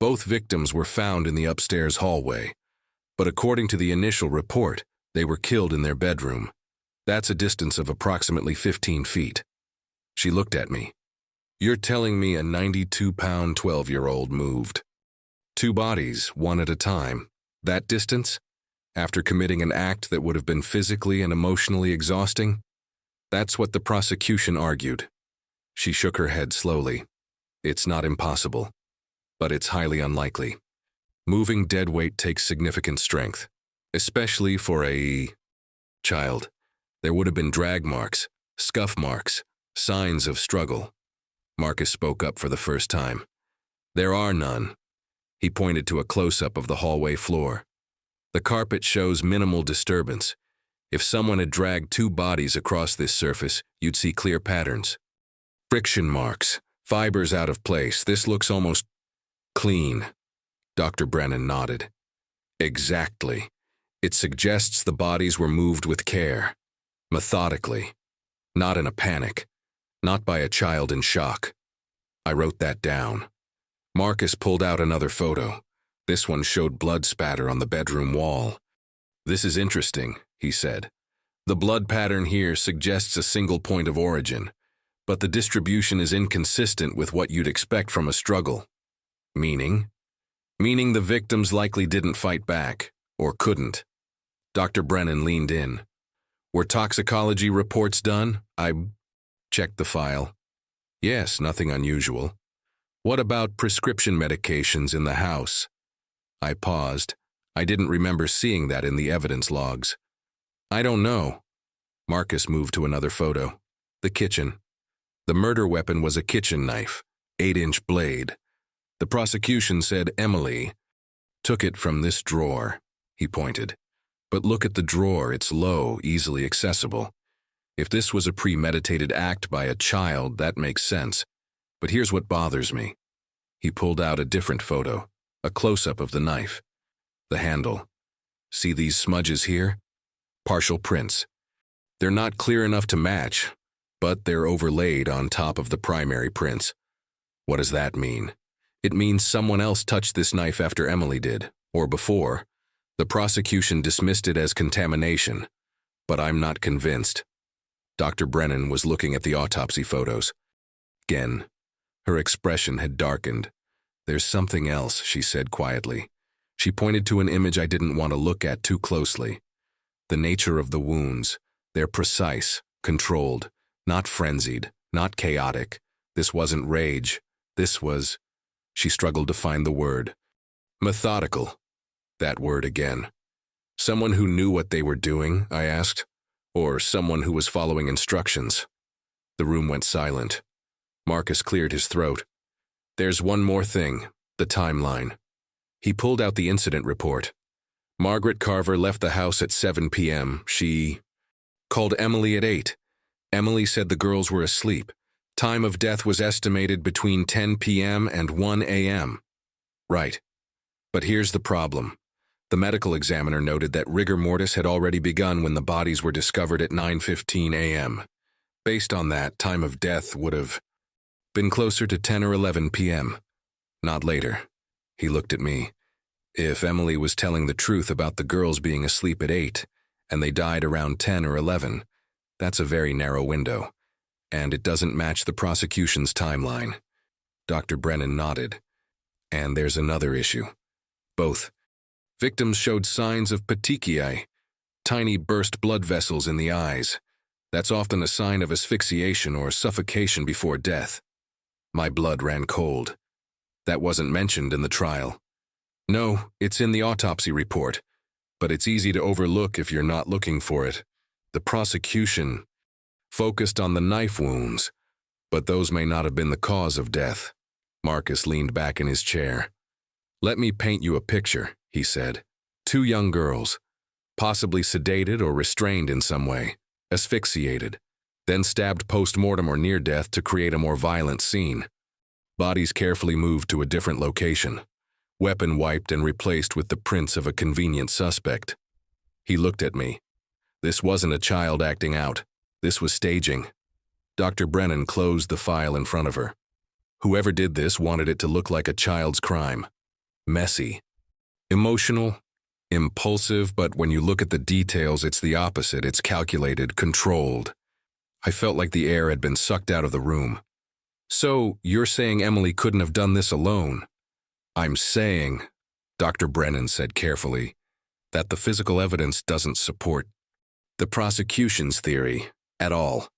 Both victims were found in the upstairs hallway, but according to the initial report, they were killed in their bedroom. That's a distance of approximately 15 feet. She looked at me. You're telling me a 92-pound 12-year-old moved 2 bodies, one at a time, that distance, after committing an act that would have been physically and emotionally exhausting? That's what the prosecution argued. She shook her head slowly. It's not impossible, but it's highly unlikely. Moving dead weight takes significant strength, especially for a child. There would have been drag marks, scuff marks, signs of struggle. Marcus spoke up for the first time. There are none. He pointed to a close-up of the hallway floor. The carpet shows minimal disturbance. If someone had dragged 2 bodies across this surface, you'd see clear patterns. Friction marks, fibers out of place. This looks almost clean. Dr. Brennan nodded. Exactly. It suggests the bodies were moved with care, methodically, not in a panic, not by a child in shock. I wrote that down. Marcus pulled out another photo. This one showed blood spatter on the bedroom wall. This is interesting, he said. The blood pattern here suggests a single point of origin, but the distribution is inconsistent with what you'd expect from a struggle. Meaning? Meaning the victims likely didn't fight back, or couldn't. Dr. Brennan leaned in. Were toxicology reports done? I checked the file. Yes, nothing unusual. What about prescription medications in the house? I paused. I didn't remember seeing that in the evidence logs. I don't know. Marcus moved to another photo. The kitchen. The murder weapon was a kitchen knife, 8-inch blade. The prosecution said Emily took it from this drawer, he pointed. But look at the drawer, it's low, easily accessible. If this was a premeditated act by a child, that makes sense. But here's what bothers me. He pulled out a different photo, a close-up of the knife. The handle. See these smudges here? Partial prints. They're not clear enough to match, but they're overlaid on top of the primary prints. What does that mean? It means someone else touched this knife after Emily did, or before. The prosecution dismissed it as contamination, but I'm not convinced. Dr. Brennan was looking at the autopsy photos. Again, her expression had darkened. There's something else, she said quietly. She pointed to an image I didn't want to look at too closely. The nature of the wounds. They're precise, controlled, not frenzied, not chaotic. This wasn't rage. This was... She struggled to find the word. Methodical. That word again. Someone who knew what they were doing, I asked. Or someone who was following instructions. The room went silent. Marcus cleared his throat. There's one more thing, the timeline. He pulled out the incident report. Margaret Carver left the house at 7 p.m. She called Emily at 8. Emily said the girls were asleep. Time of death was estimated between 10 p.m. and 1 a.m. Right. But here's the problem. The medical examiner noted that rigor mortis had already begun when the bodies were discovered at 9:15 a.m. Based on that, time of death would have been closer to 10 or 11 p.m. Not later. He looked at me. If Emily was telling the truth about the girls being asleep at 8, and they died around 10 or 11, that's a very narrow window, and it doesn't match the prosecution's timeline. Dr. Brennan nodded. And there's another issue. Both victims showed signs of petechiae, tiny burst blood vessels in the eyes. That's often a sign of asphyxiation or suffocation before death. My blood ran cold. That wasn't mentioned in the trial. No, it's in the autopsy report, but it's easy to overlook if you're not looking for it. The prosecution focused on the knife wounds, but those may not have been the cause of death. Marcus leaned back in his chair. Let me paint you a picture, he said. 2 young girls, possibly sedated or restrained in some way, asphyxiated, then stabbed post-mortem or near death to create a more violent scene. Bodies carefully moved to a different location, weapon wiped and replaced with the prints of a convenient suspect. He looked at me. This wasn't a child acting out. This was staging. Dr. Brennan closed the file in front of her. Whoever did this wanted it to look like a child's crime. messy, emotional, impulsive, but when you look at the details, it's the opposite. It's calculated, controlled. I felt like the air had been sucked out of the room. So, you're saying Emily couldn't have done this alone? I'm saying, Dr. Brennan said carefully, that the physical evidence doesn't support the prosecution's theory at all.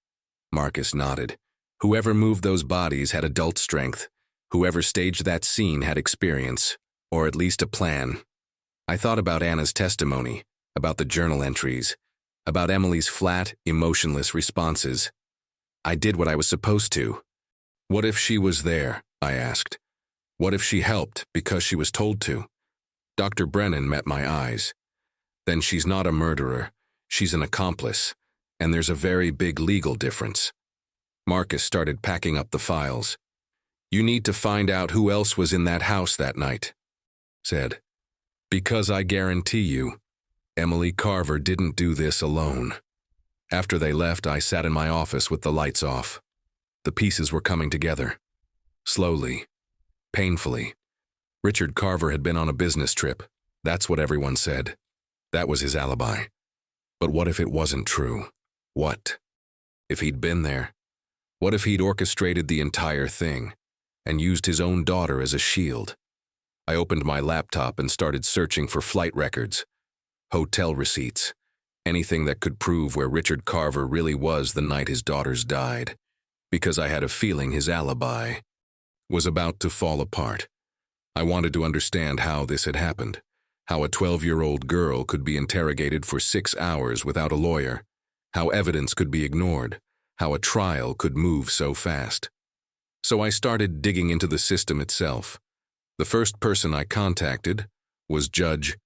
Marcus nodded. Whoever moved those bodies had adult strength. Whoever staged that scene had experience, or at least a plan. I thought about Anna's testimony, about the journal entries, about Emily's flat, emotionless responses. I did what I was supposed to. What if she was there? I asked. What if she helped because she was told to? Dr. Brennan met my eyes. Then she's not a murderer. She's an accomplice, and there's a very big legal difference. Marcus started packing up the files. You need to find out who else was in that house that night, said. Because I guarantee you, Emily Carver didn't do this alone. After they left, I sat in my office with the lights off. The pieces were coming together. Slowly. Painfully. Richard Carver had been on a business trip. That's what everyone said. That was his alibi. But what if it wasn't true? What if he'd been there? What if he'd orchestrated the entire thing and used his own daughter as a shield? I opened my laptop and started searching for flight records, hotel receipts, anything that could prove where Richard Carver really was the night his daughters died, because I had a feeling his alibi was about to fall apart. I wanted to understand how this had happened, how a 12-year-old girl could be interrogated for 6 hours without a lawyer, how evidence could be ignored, how a trial could move so fast. So I started digging into the system itself. The first person I contacted was Judge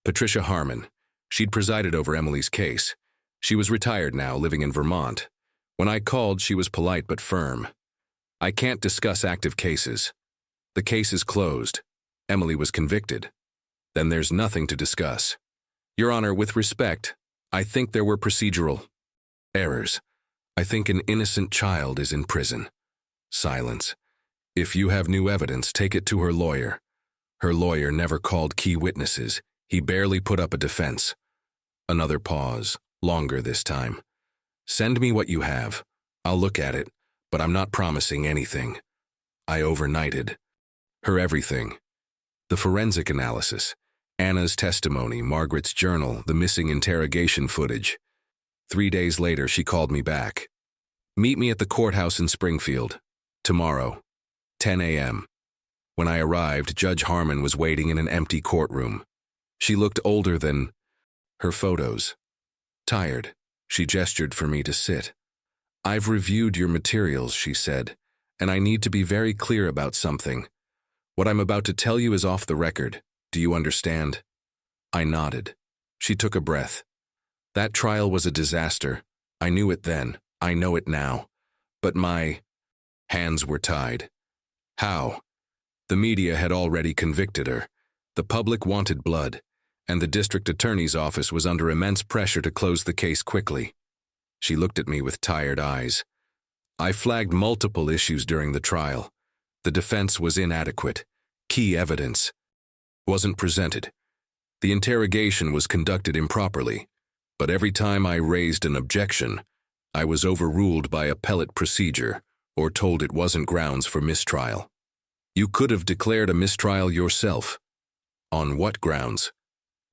Patricia Harmon. She'd presided over Emily's case. She was retired now, living in Vermont. When I called, she was polite but firm. I can't discuss active cases. The case is closed. Emily was convicted. Then there's nothing to discuss. Your Honor, with respect, I think there were procedural errors. I think an innocent child is in prison. Silence. If you have new evidence, take it to her lawyer. Her lawyer never called key witnesses. He barely put up a defense. Another pause, longer this time. Send me what you have. I'll look at it, but I'm not promising anything. I overnighted her everything. The forensic analysis, Anna's testimony, Margaret's journal, the missing interrogation footage. 3 days later, she called me back. Meet me at the courthouse in Springfield. Tomorrow, 10 a.m. When I arrived, Judge Harmon was waiting in an empty courtroom. She looked older than her photos. Tired, she gestured for me to sit. I've reviewed your materials, she said, and I need to be very clear about something. What I'm about to tell you is off the record. Do you understand? I nodded. She took a breath. That trial was a disaster. I knew it then. I know it now. But my hands were tied. How? The media had already convicted her. The public wanted blood, and the district attorney's office was under immense pressure to close the case quickly. She looked at me with tired eyes. I flagged multiple issues during the trial. The defense was inadequate. Key evidence wasn't presented. The interrogation was conducted improperly, but every time I raised an objection, I was overruled by appellate procedure or told it wasn't grounds for mistrial. You could have declared a mistrial yourself. On what grounds?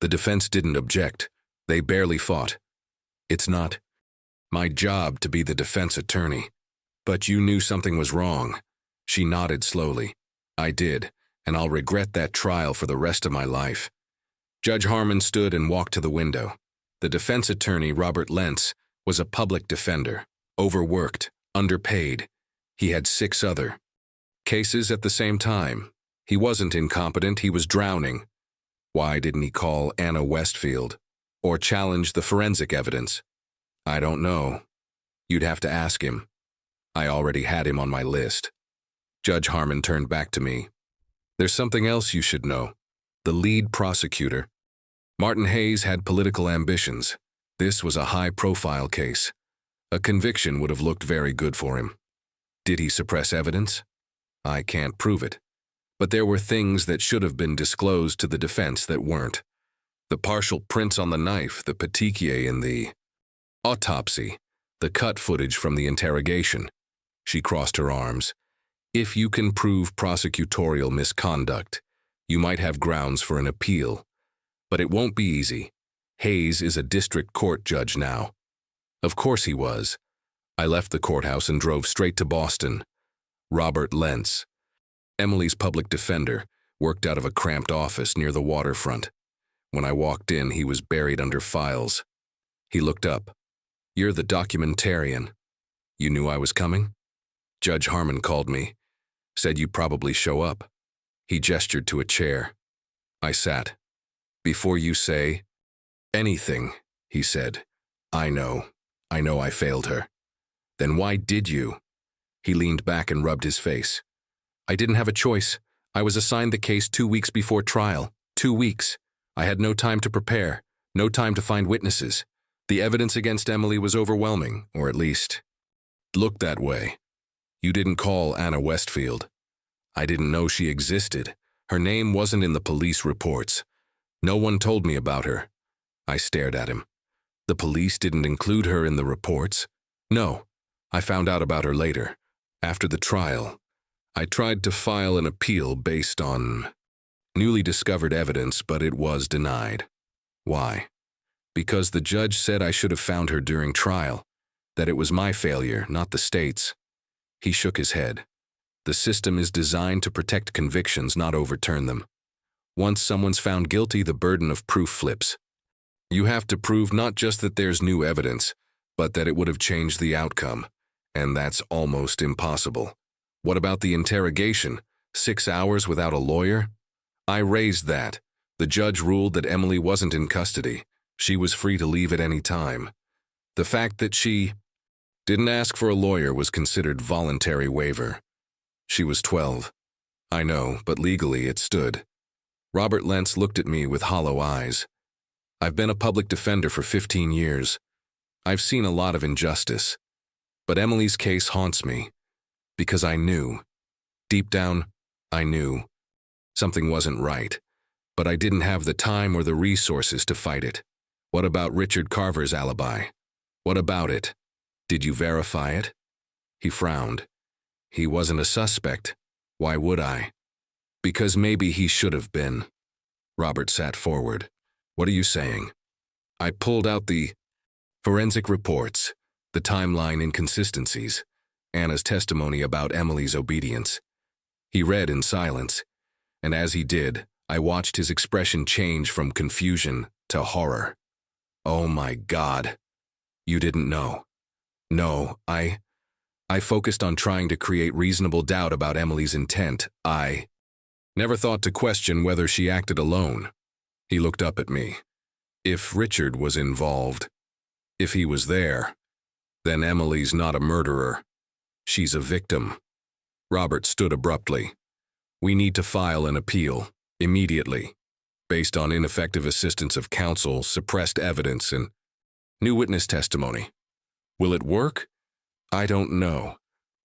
The defense didn't object. They barely fought. It's not my job to be the defense attorney. But you knew something was wrong. She nodded slowly. I did, and I'll regret that trial for the rest of my life. Judge Harmon stood and walked to the window. The defense attorney, Robert Lentz, was a public defender, overworked, underpaid. He had 6 other cases at the same time. He wasn't incompetent, he was drowning. Why didn't he call Anna Westfield or challenge the forensic evidence? I don't know. You'd have to ask him. I already had him on my list. Judge Harmon turned back to me. There's something else you should know. The lead prosecutor, Martin Hayes, had political ambitions. This was a high-profile case. A conviction would have looked very good for him. Did he suppress evidence? I can't prove it. But there were things that should have been disclosed to the defense that weren't. The partial prints on the knife, the petechiae in the autopsy, the cut footage from the interrogation. She crossed her arms. If you can prove prosecutorial misconduct, you might have grounds for an appeal. But it won't be easy. Hayes is a district court judge now. Of course he was. I left the courthouse and drove straight to Boston. Robert Lentz, Emily's public defender, worked out of a cramped office near the waterfront. When I walked in, he was buried under files. He looked up. "You're the documentarian. You knew I was coming?" "Judge Harmon called me. Said you'd probably show up." He gestured to a chair. I sat. "Before you say anything," he said, I know I failed her." "Then why did you?" He leaned back and rubbed his face. "I didn't have a choice. I was assigned the case 2 weeks before trial. 2 weeks. I had no time to prepare, no time to find witnesses. The evidence against Emily was overwhelming, or at least looked that way. You didn't call Anna Westfield. I didn't know she existed. Her name wasn't in the police reports. No one told me about her." I stared at him. "The police didn't include her in the reports?" "No. I found out about her later, after the trial. I tried to file an appeal based on newly discovered evidence, but it was denied." "Why?" "Because the judge said I should have found her during trial, that it was my failure, not the state's." He shook his head. "The system is designed to protect convictions, not overturn them. Once someone's found guilty, the burden of proof flips. You have to prove not just that there's new evidence, but that it would have changed the outcome, and that's almost impossible. What about the interrogation? 6 hours without a lawyer? I raised that. The judge ruled that Emily wasn't in custody. She was free to leave at any time. The fact that she didn't ask for a lawyer was considered voluntary waiver. She was 12. I know, but legally it stood." Robert Lentz looked at me with hollow eyes. "I've been a public defender for 15 years. I've seen a lot of injustice. But Emily's case haunts me. Because I knew. Deep down, I knew. Something wasn't right. But I didn't have the time or the resources to fight it. What about Richard Carver's alibi? What about it? Did you verify it?" He frowned. "He wasn't a suspect. Why would I?" "Because maybe he should have been." Robert sat forward. "What are you saying?" I pulled out the forensic reports, the timeline inconsistencies, Anna's testimony about Emily's obedience. He read in silence, and as he did, I watched his expression change from confusion to horror. "Oh my God. You didn't know." "No, I focused on trying to create reasonable doubt about Emily's intent. I never thought to question whether she acted alone." He looked up at me. "If Richard was involved, if he was there, then Emily's not a murderer. She's a victim." Robert stood abruptly. "We need to file an appeal, immediately, based on ineffective assistance of counsel, suppressed evidence, and new witness testimony. Will it work? I don't know,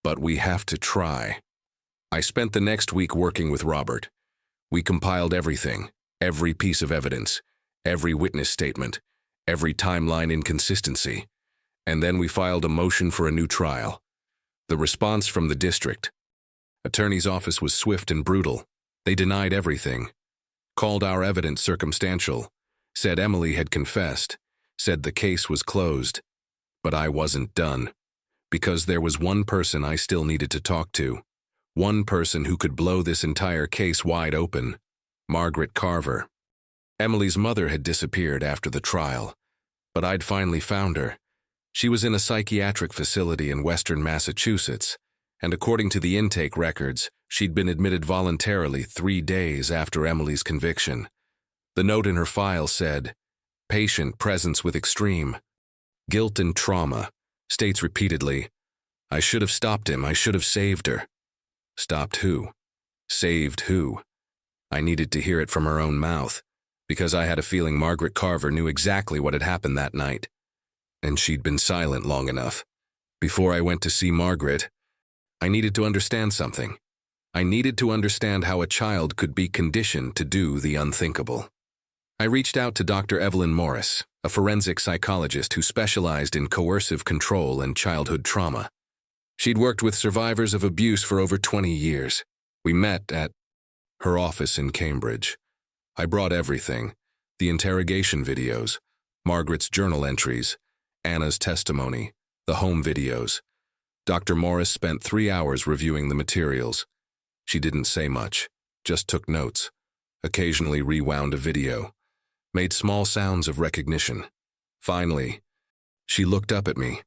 but we have to try." I spent the next week working with Robert. We compiled everything, every piece of evidence, every witness statement, every timeline inconsistency, and then we filed a motion for a new trial. The response from the district attorney's office was swift and brutal. They denied everything, called our evidence circumstantial, said Emily had confessed, said the case was closed. But I wasn't done, because there was one person I still needed to talk to, one person who could blow this entire case wide open: Margaret Carver. Emily's mother had disappeared after the trial, but I'd finally found her. She was in a psychiatric facility in western Massachusetts, and according to the intake records, she'd been admitted voluntarily 3 days after Emily's conviction. The note in her file said, "Patient presence with extreme guilt and trauma," states repeatedly, "I should have stopped him, I should have saved her." Stopped who? Saved who? I needed to hear it from her own mouth, because I had a feeling Margaret Carver knew exactly what had happened that night. And she'd been silent long enough. Before I went to see Margaret, I needed to understand something. I needed to understand how a child could be conditioned to do the unthinkable. I reached out to Dr. Evelyn Morris, a forensic psychologist who specialized in coercive control and childhood trauma. She'd worked with survivors of abuse for over 20 years. We met at her office in Cambridge. I brought everything: the interrogation videos, Margaret's journal entries, Anna's testimony, the home videos. Dr. Morris spent 3 hours reviewing the materials. She didn't say much, just took notes, occasionally rewound a video, made small sounds of recognition. Finally, she looked up at me.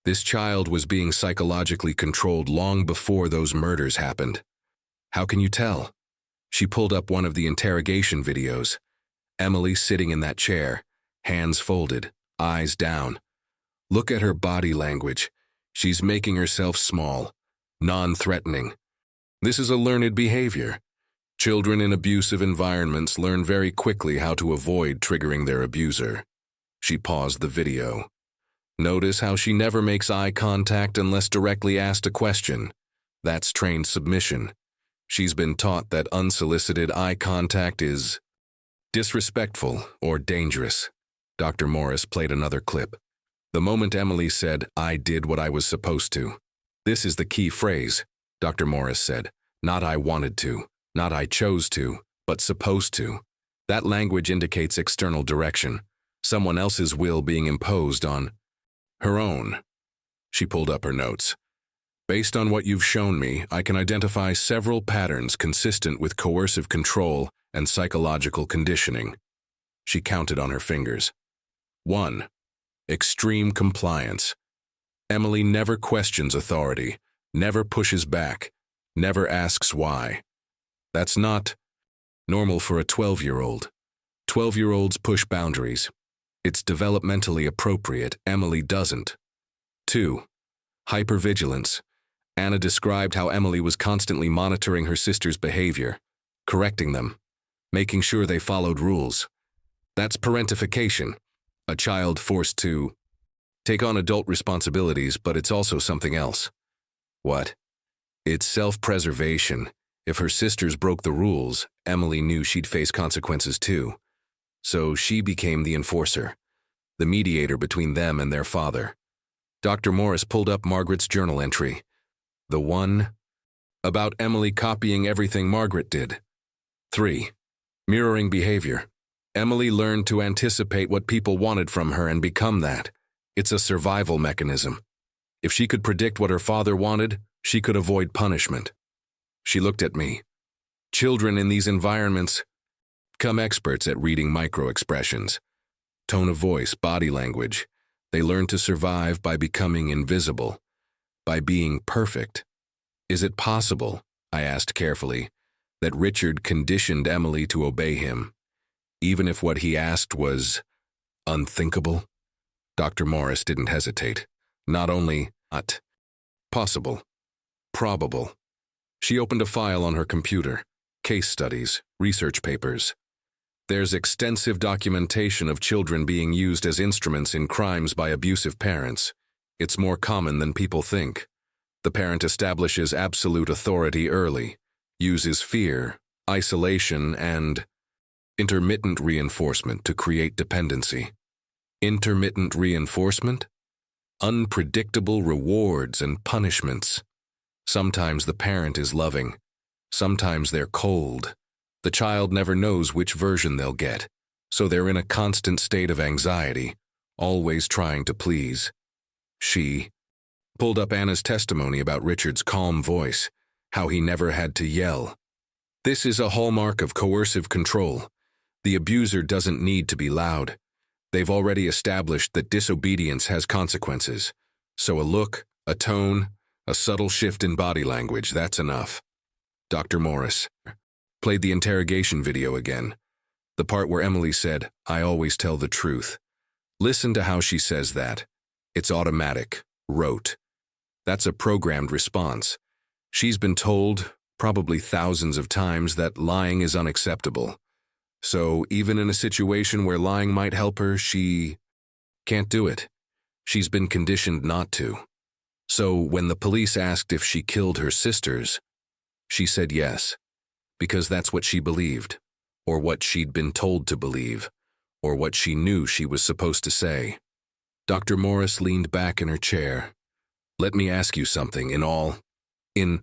This child was being psychologically controlled long before those murders happened. How can you tell? She pulled up one of the interrogation videos. Emily sitting in that chair, hands folded, eyes down. Look at her body language. She's making herself small, non-threatening. This is a learned behavior. Children in abusive environments learn very quickly how to avoid triggering their abuser. She paused the video. Notice how she never makes eye contact unless directly asked a question. That's trained submission. She's been taught that unsolicited eye contact is disrespectful or dangerous. Dr. Morris played another clip. The moment Emily said, "I did what I was supposed to." This is the key phrase, Dr. Morris said. Not "I wanted to," not "I chose to," but "supposed to." That language indicates external direction, someone else's will being imposed on her own. She pulled up her notes. Based on what you've shown me, I can identify several patterns consistent with coercive control and psychological conditioning. She counted on her fingers. 1. Extreme compliance. Emily never questions authority, never pushes back, never asks why. That's not normal for a 12-year-old. 12-year-olds push boundaries. It's developmentally appropriate. Emily doesn't. 2. Hypervigilance. Anna described how Emily was constantly monitoring her sister's behavior, correcting them, making sure they followed rules. That's parentification, a child forced to take on adult responsibilities, but it's also something else. What? It's self-preservation. If her sisters broke the rules, Emily knew she'd face consequences too. So she became the enforcer, the mediator between them and their father. Dr. Morris pulled up Margaret's journal entry. The one about Emily copying everything Margaret did. 3. Mirroring behavior. Emily learned to anticipate what people wanted from her and become that. It's a survival mechanism. If she could predict what her father wanted, she could avoid punishment. She looked at me. Children in these environments become experts at reading micro-expressions, tone of voice, body language. They learn to survive by becoming invisible, by being perfect. Is it possible, I asked carefully, that Richard conditioned Emily to obey him, even if what he asked was unthinkable? Dr. Morris didn't hesitate. Not only not possible, probable. She opened a file on her computer, case studies, research papers. There's extensive documentation of children being used as instruments in crimes by abusive parents. It's more common than people think. The parent establishes absolute authority early, uses fear, isolation, and intermittent reinforcement to create dependency. Intermittent reinforcement? Unpredictable rewards and punishments. Sometimes the parent is loving, sometimes they're cold. The child never knows which version they'll get, so they're in a constant state of anxiety, always trying to please. She pulled up Anna's testimony about Richard's calm voice, how he never had to yell. This is a hallmark of coercive control. The abuser doesn't need to be loud. They've already established that disobedience has consequences. So a look, a tone, a subtle shift in body language, that's enough. Dr. Morris played the interrogation video again. The part where Emily said, "I always tell the truth." Listen to how she says that. It's automatic, rote. That's a programmed response. She's been told, probably thousands of times, that lying is unacceptable. So even in a situation where lying might help her, she can't do it. She's been conditioned not to. So when the police asked if she killed her sisters, She said yes, because that's what she believed, or what she'd been told to believe, or what she knew she was supposed to say. Dr. Morris leaned back in her chair. Let me ask you something. In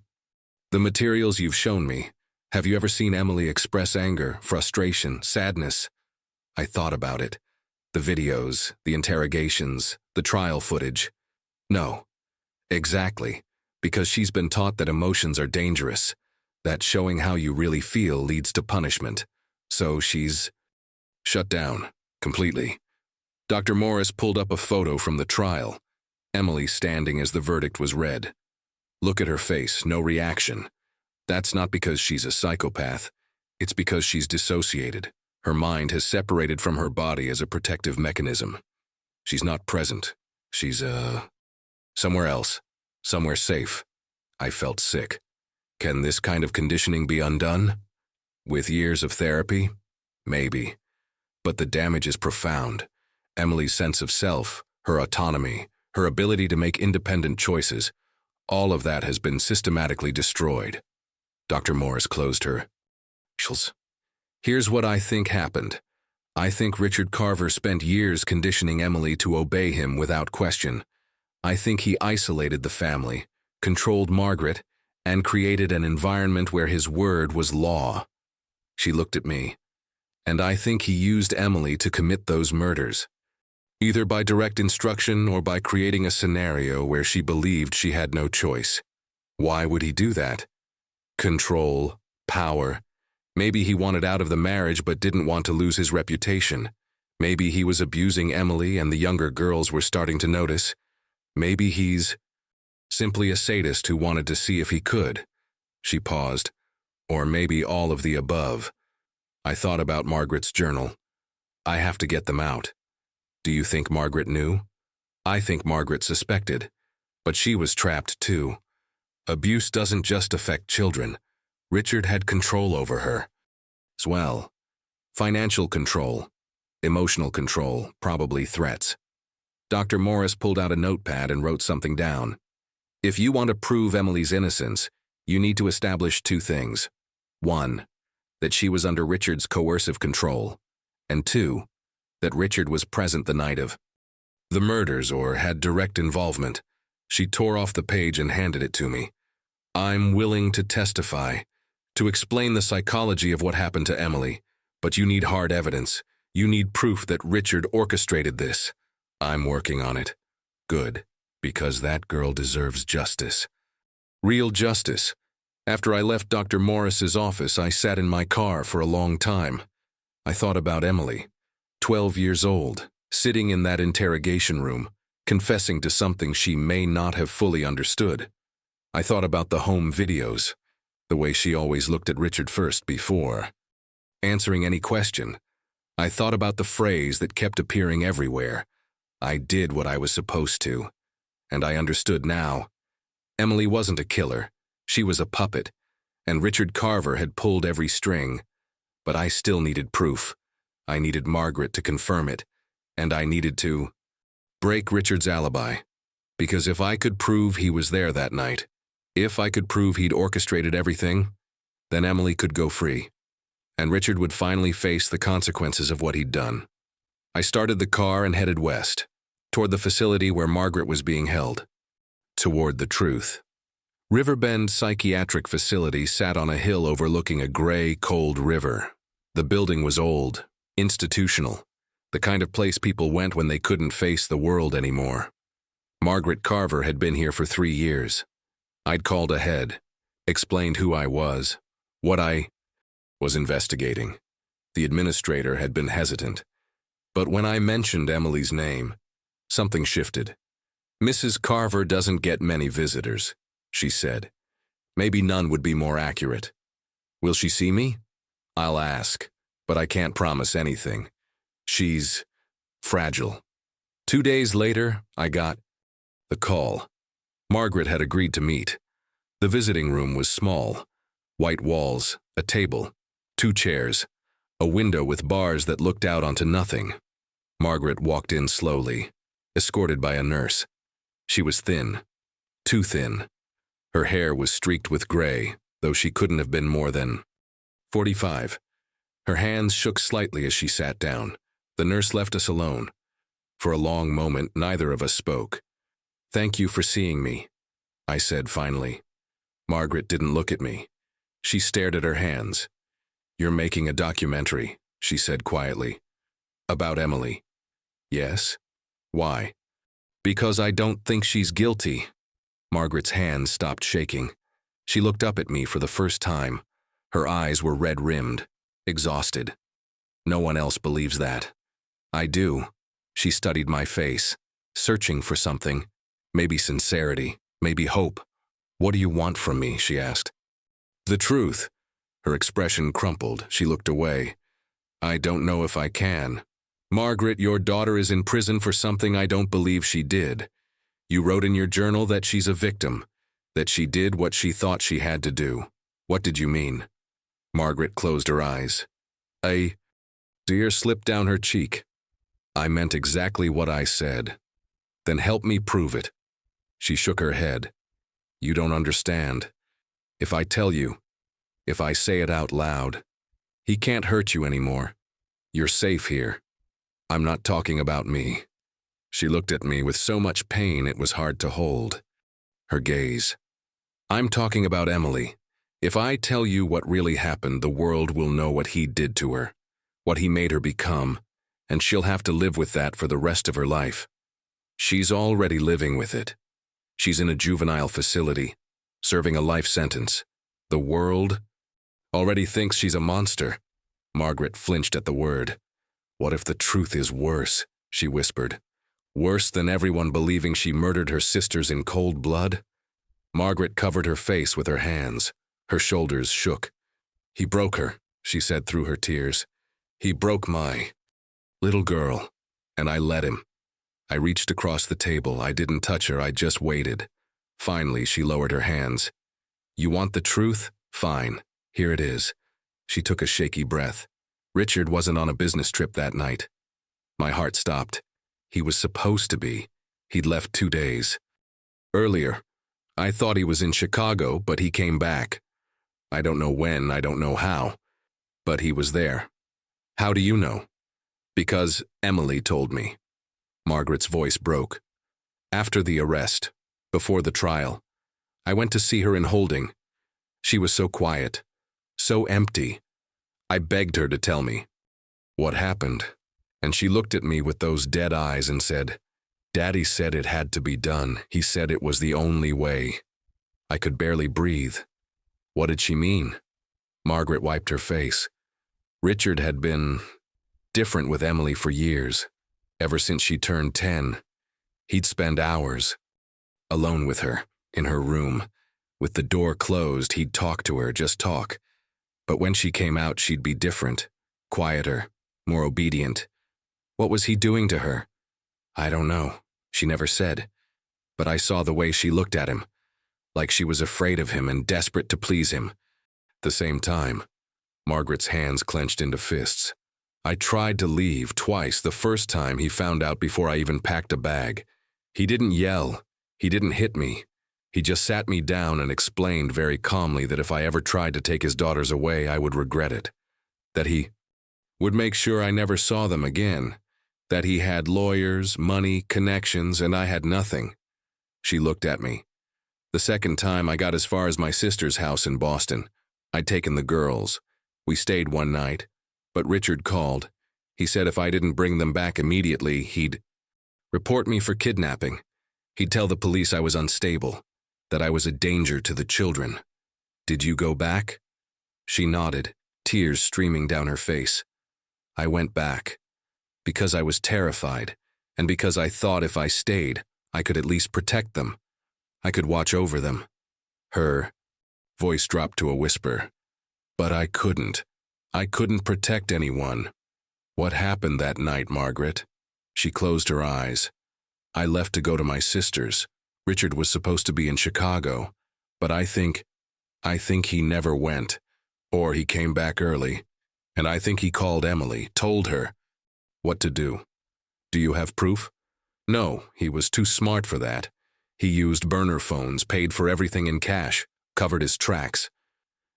the materials you've shown me, have you ever seen Emily express anger, frustration, sadness? I thought about it. The videos, the interrogations, the trial footage. No. Exactly. Because she's been taught that emotions are dangerous, that showing how you really feel leads to punishment. So she's shut down, completely. Dr. Morris pulled up a photo from the trial. Emily standing as the verdict was read. Look at her face, no reaction. That's not because she's a psychopath. It's because she's dissociated. Her mind has separated from her body as a protective mechanism. She's not present. She's, somewhere else. Somewhere safe. I felt sick. Can this kind of conditioning be undone? With years of therapy? Maybe. But the damage is profound. Emily's sense of self, her autonomy, her ability to make independent choices, all of that has been systematically destroyed. Dr. Morris closed her. Here's what I think happened. I think Richard Carver spent years conditioning Emily to obey him without question. I think he isolated the family, controlled Margaret, and created an environment where his word was law. She looked at me. And I think he used Emily to commit those murders. Either by direct instruction or by creating a scenario where she believed she had no choice. Why would he do that? Control, power. Maybe he wanted out of the marriage but didn't want to lose his reputation. Maybe he was abusing Emily and the younger girls were starting to notice. Maybe he's simply a sadist who wanted to see if he could. She paused. Or maybe all of the above. I thought about Margaret's journal. I have to get them out. Do you think Margaret knew? I think Margaret suspected. But she was trapped too. Abuse doesn't just affect children. Richard had control over her. As well. Financial control. Emotional control, probably threats. Dr. Morris pulled out a notepad and wrote something down. If you want to prove Emily's innocence, you need to establish two things. 1. That she was under Richard's coercive control. And 2. That Richard was present the night of the murders or had direct involvement. She tore off the page and handed it to me. I'm willing to testify, to explain the psychology of what happened to Emily, but you need hard evidence. You need proof that Richard orchestrated this. I'm working on it. Good, because that girl deserves justice. Real justice. After I left Dr. Morris's office, I sat in my car for a long time. I thought about Emily, 12 years old, sitting in that interrogation room, confessing to something she may not have fully understood. I thought about the home videos, the way she always looked at Richard first before answering any question. I thought about the phrase that kept appearing everywhere. I did what I was supposed to. And I understood now. Emily wasn't a killer. She was a puppet. And Richard Carver had pulled every string. But I still needed proof. I needed Margaret to confirm it. And I needed to break Richard's alibi. Because if I could prove he was there that night, if I could prove he'd orchestrated everything, then Emily could go free. And Richard would finally face the consequences of what he'd done. I started the car and headed west, toward the facility where Margaret was being held. Toward the truth. Riverbend Psychiatric Facility sat on a hill overlooking a gray, cold river. The building was old, institutional, the kind of place people went when they couldn't face the world anymore. Margaret Carver had been here for 3 years. I'd called ahead, explained who I was, what I was investigating. The administrator had been hesitant. But when I mentioned Emily's name, something shifted. Mrs. Carver doesn't get many visitors, she said. Maybe none would be more accurate. Will she see me? I'll ask, but I can't promise anything. She's fragile. 2 days later, I got the call. Margaret had agreed to meet. The visiting room was small. White walls, a table, 2 chairs, a window with bars that looked out onto nothing. Margaret walked in slowly, escorted by a nurse. She was thin, too thin. Her hair was streaked with gray, though she couldn't have been more than 45. Her hands shook slightly as she sat down. The nurse left us alone. For a long moment, neither of us spoke. "Thank you for seeing me," I said finally. Margaret didn't look at me. She stared at her hands. "You're making a documentary," she said quietly. "About Emily." "Yes." "Why?" "Because I don't think she's guilty." Margaret's hands stopped shaking. She looked up at me for the first time. Her eyes were red-rimmed, exhausted. "No one else believes that." "I do." She studied my face, searching for something. Maybe sincerity, maybe hope. "What do you want from me?" she asked. "The truth." Her expression crumpled. She looked away. "I don't know if I can. Margaret, your daughter is in prison for something I don't believe she did. You wrote in your journal that she's a victim, that she did what she thought she had to do. What did you mean?" Margaret closed her eyes. A tear slipped down her cheek. "I meant exactly what I said." "Then help me prove it." She shook her head. "You don't understand. If I tell you, if I say it out loud, he can't hurt you anymore. You're safe here. I'm not talking about me." She looked at me with so much pain it was hard to hold. Her gaze. "I'm talking about Emily. If I tell you what really happened, the world will know what he did to her, what he made her become, and she'll have to live with that for the rest of her life. She's already living with it. She's in a juvenile facility, serving a life sentence. The world already thinks she's a monster." Margaret flinched at the word. "What if the truth is worse?" she whispered. "Worse than everyone believing she murdered her sisters in cold blood?" Margaret covered her face with her hands. Her shoulders shook. "He broke her," she said through her tears. "He broke my little girl, and I let him." I reached across the table. I didn't touch her, I just waited. Finally, she lowered her hands. "You want the truth? Fine. Here it is." She took a shaky breath. "Richard wasn't on a business trip that night." My heart stopped. He was supposed to be. He'd left 2 days earlier. I thought he was in Chicago, but he came back. I don't know when, I don't know how, but he was there. "How do you know?" "Because Emily told me." Margaret's voice broke. "After the arrest, before the trial, I went to see her in holding. She was so quiet, so empty. I begged her to tell me what happened, and she looked at me with those dead eyes and said, 'Daddy said it had to be done. He said it was the only way.' I could barely breathe." "What did she mean?" Margaret wiped her face. "Richard had been different with Emily for years. Ever since she turned 10, he'd spend hours alone with her, in her room. With the door closed, he'd talk to her, just talk. But when she came out, she'd be different, quieter, more obedient. What was he doing to her? I don't know. She never said. But I saw the way she looked at him, like she was afraid of him and desperate to please him. At the same time, Margaret's hands clenched into fists. I tried to leave twice. The first time he found out before I even packed a bag. He didn't yell. He didn't hit me. He just sat me down and explained very calmly that if I ever tried to take his daughters away, I would regret it. That he would make sure I never saw them again. That he had lawyers, money, connections, and I had nothing. She looked at me. The second time, I got as far as my sister's house in Boston. I'd taken the girls. We stayed one night. But Richard called. He said if I didn't bring them back immediately, he'd report me for kidnapping. He'd tell the police I was unstable, that I was a danger to the children. "Did you go back?" She nodded, tears streaming down her face. "I went back. Because I was terrified, and because I thought if I stayed, I could at least protect them. I could watch over them." Her voice dropped to a whisper. "But I couldn't. I couldn't protect anyone." "What happened that night, Margaret?" She closed her eyes. "I left to go to my sister's. Richard was supposed to be in Chicago, but I think he never went, or he came back early, and I think he called Emily, told her what to do. Do you have proof?" "No, he was too smart for that. He used burner phones, paid for everything in cash, covered his tracks.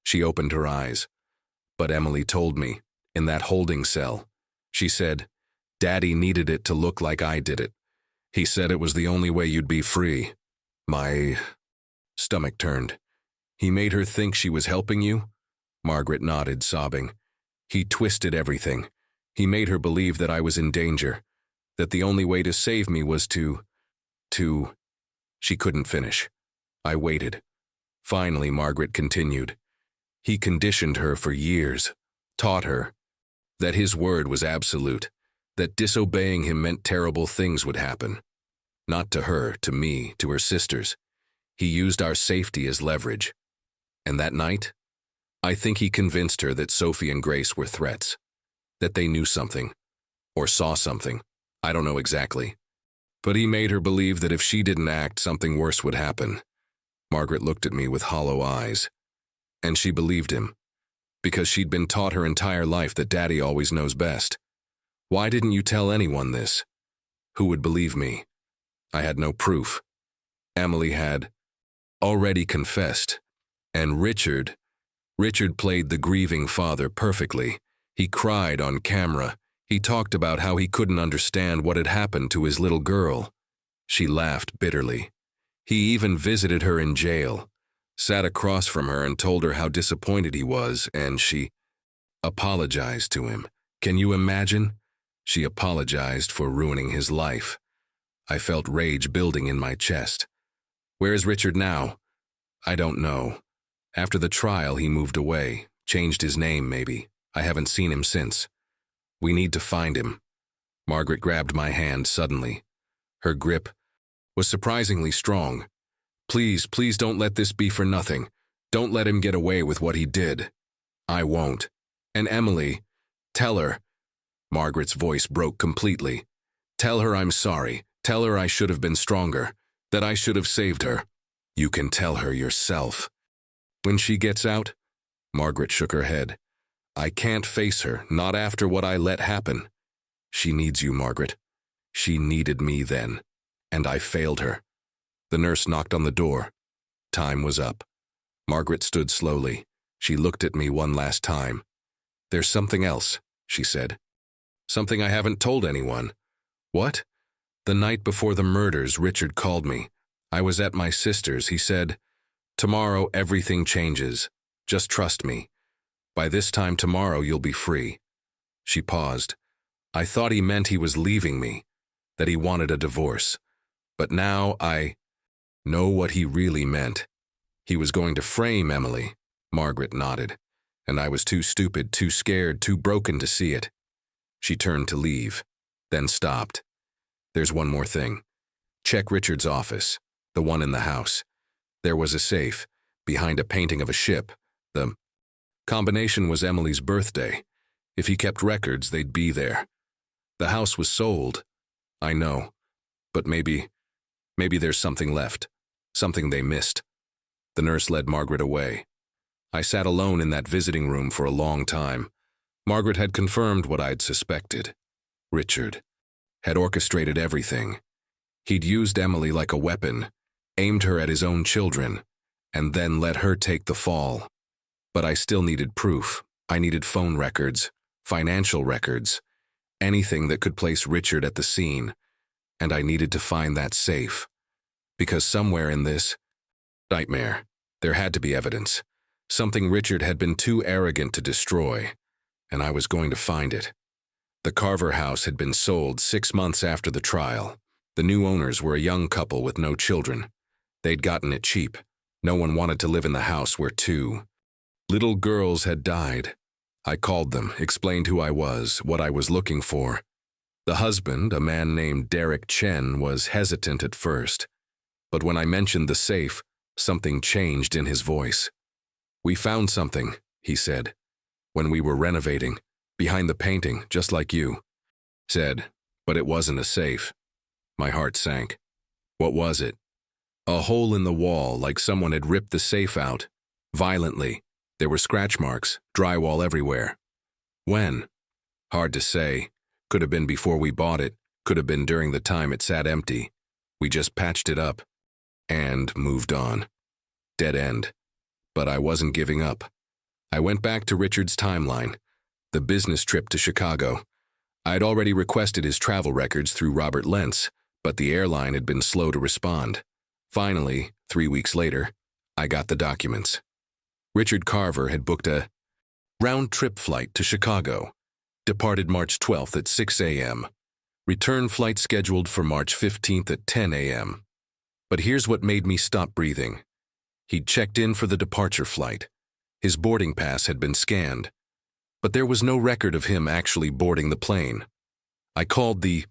She opened her eyes. But Emily told me, in that holding cell. She said, Daddy needed it to look like I did it. He said it was the only way you'd be free. My stomach turned. He made her think she was helping you? Margaret nodded, sobbing. He twisted everything. He made her believe that I was in danger, that the only way to save me was to... She couldn't finish. I waited. Finally, Margaret continued. He conditioned her for years, taught her that his word was absolute, that disobeying him meant terrible things would happen. Not to her, to me, to her sisters. He used our safety as leverage. And that night, I think he convinced her that Sophie and Grace were threats, that they knew something, or saw something. I don't know exactly. But he made her believe that if she didn't act, something worse would happen. Margaret looked at me with hollow eyes. And she believed him, because she'd been taught her entire life that Daddy always knows best. Why didn't you tell anyone this? Who would believe me? I had no proof. Emily had already confessed. And Richard played the grieving father perfectly. He cried on camera. He talked about how he couldn't understand what had happened to his little girl. She laughed bitterly. He even visited her in jail, sat across from her and told her how disappointed he was, and she apologized to him. Can you imagine? She apologized for ruining his life. I felt rage building in my chest. Where is Richard now? I don't know. After the trial, he moved away, changed his name maybe. I haven't seen him since. We need to find him. Margaret grabbed my hand suddenly. Her grip was surprisingly strong. Please, please don't let this be for nothing. Don't let him get away with what he did. I won't. And Emily, tell her. Margaret's voice broke completely. Tell her I'm sorry. Tell her I should have been stronger, that I should have saved her. You can tell her yourself. When she gets out, Margaret shook her head. I can't face her, not after what I let happen. She needs you, Margaret. She needed me then, and I failed her. The nurse knocked on the door. Time was up. Margaret stood slowly. She looked at me one last time. There's something else, she said. Something I haven't told anyone. What? The night before the murders, Richard called me. I was at my sister's. He said, tomorrow everything changes. Just trust me. By this time tomorrow you'll be free. She paused. I thought he meant he was leaving me, that he wanted a divorce. But now I know what he really meant. He was going to frame Emily. Margaret nodded. And I was too stupid, too scared, too broken to see it. She turned to leave, then stopped. There's one more thing. Check Richard's office, the one in the house. There was a safe, behind a painting of a ship. The combination was Emily's birthday. If he kept records, they'd be there. The house was sold. I know. But maybe there's something left. Something they missed. The nurse led Margaret away. I sat alone in that visiting room for a long time. Margaret had confirmed what I'd suspected. Richard had orchestrated everything. He'd used Emily like a weapon, aimed her at his own children, and then let her take the fall. But I still needed proof. I needed phone records, financial records, anything that could place Richard at the scene, and I needed to find that safe. Because somewhere in this nightmare, there had to be evidence. Something Richard had been too arrogant to destroy, and I was going to find it. The Carver house had been sold 6 months after the trial. The new owners were a young couple with no children. They'd gotten it cheap. No one wanted to live in the house where 2 little girls had died. I called them, explained who I was, what I was looking for. The husband, a man named Derek Chen, was hesitant at first. But when I mentioned the safe, something changed in his voice. We found something, he said, when we were renovating, behind the painting, just like you. Said, but it wasn't a safe. My heart sank. What was it? A hole in the wall, like someone had ripped the safe out. Violently. There were scratch marks, drywall everywhere. When? Hard to say. Could have been before we bought it. Could have been during the time it sat empty. We just patched it up. And moved on. Dead end. But I wasn't giving up. I went back to Richard's timeline, the business trip to Chicago. I had already requested his travel records through Robert Lentz, but the airline had been slow to respond. Finally, 3 weeks later, I got the documents. Richard Carver had booked a round-trip flight to Chicago, departed March 12th at 6 a.m., return flight scheduled for March 15th at 10 a.m. But here's what made me stop breathing. He'd checked in for the departure flight. His boarding pass had been scanned, but there was no record of him actually boarding the plane. I called the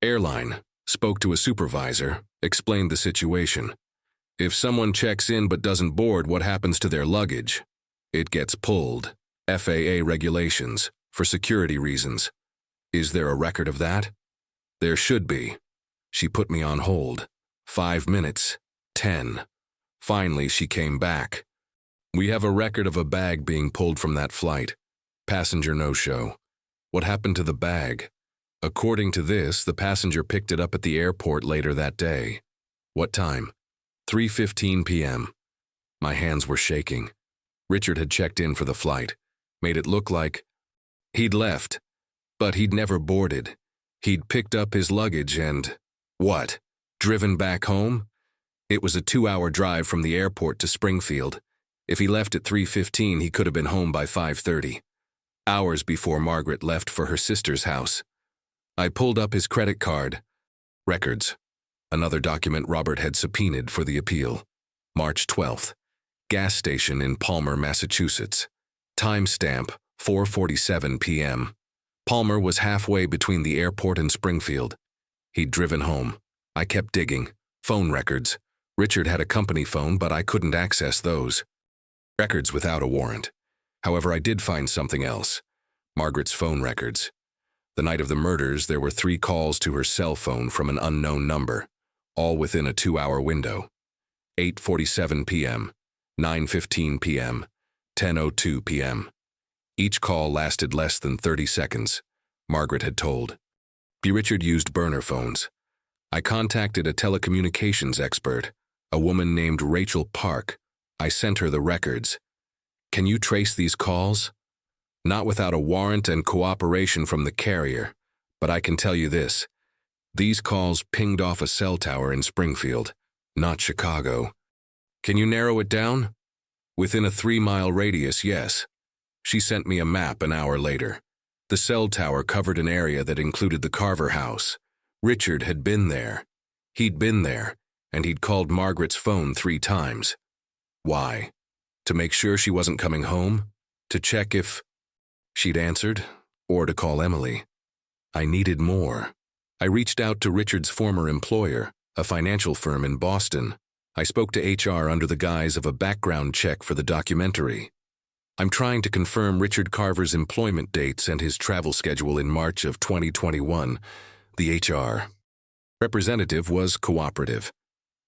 airline, spoke to a supervisor, explained the situation. If someone checks in but doesn't board, what happens to their luggage? It gets pulled. FAA regulations, for security reasons. Is there a record of that? There should be. She put me on hold. 5 minutes. 10. Finally, she came back. We have a record of a bag being pulled from that flight. Passenger no-show. What happened to the bag? According to this, the passenger picked it up at the airport later that day. What time? 3:15 p.m. My hands were shaking. Richard had checked in for the flight, made it look like he'd left, but he'd never boarded. He'd picked up his luggage and, what, driven back home? It was a 2-hour drive from the airport to Springfield. If he left at 3:15, he could have been home by 5:30, hours before Margaret left for her sister's house. I pulled up his credit card. Records. Another document Robert had subpoenaed for the appeal. March 12th. Gas station in Palmer, Massachusetts. Timestamp, 4:47 p.m. Palmer was halfway between the airport and Springfield. He'd driven home. I kept digging. Phone records. Richard had a company phone, but I couldn't access those. Records without a warrant. However, I did find something else. Margaret's phone records. The night of the murders, there were 3 calls to her cell phone from an unknown number, all within a 2-hour window. 8:47 p.m., 9:15 p.m., 10:02 p.m. Each call lasted less than 30 seconds, Margaret had told. Richard used burner phones. I contacted a telecommunications expert, a woman named Rachel Park. I sent her the records. Can you trace these calls? Not without a warrant and cooperation from the carrier, but I can tell you this. These calls pinged off a cell tower in Springfield, not Chicago. Can you narrow it down? Within a 3-mile radius, yes. She sent me a map an hour later. The cell tower covered an area that included the Carver house. Richard had been there. He'd been there, and he'd called Margaret's phone 3 times. Why? To make sure she wasn't coming home? To check if she'd answered? Or to call Emily? I needed more. I reached out to Richard's former employer, a financial firm in Boston. I spoke to HR under the guise of a background check for the documentary. I'm trying to confirm Richard Carver's employment dates and his travel schedule in March of 2021. The HR representative was cooperative.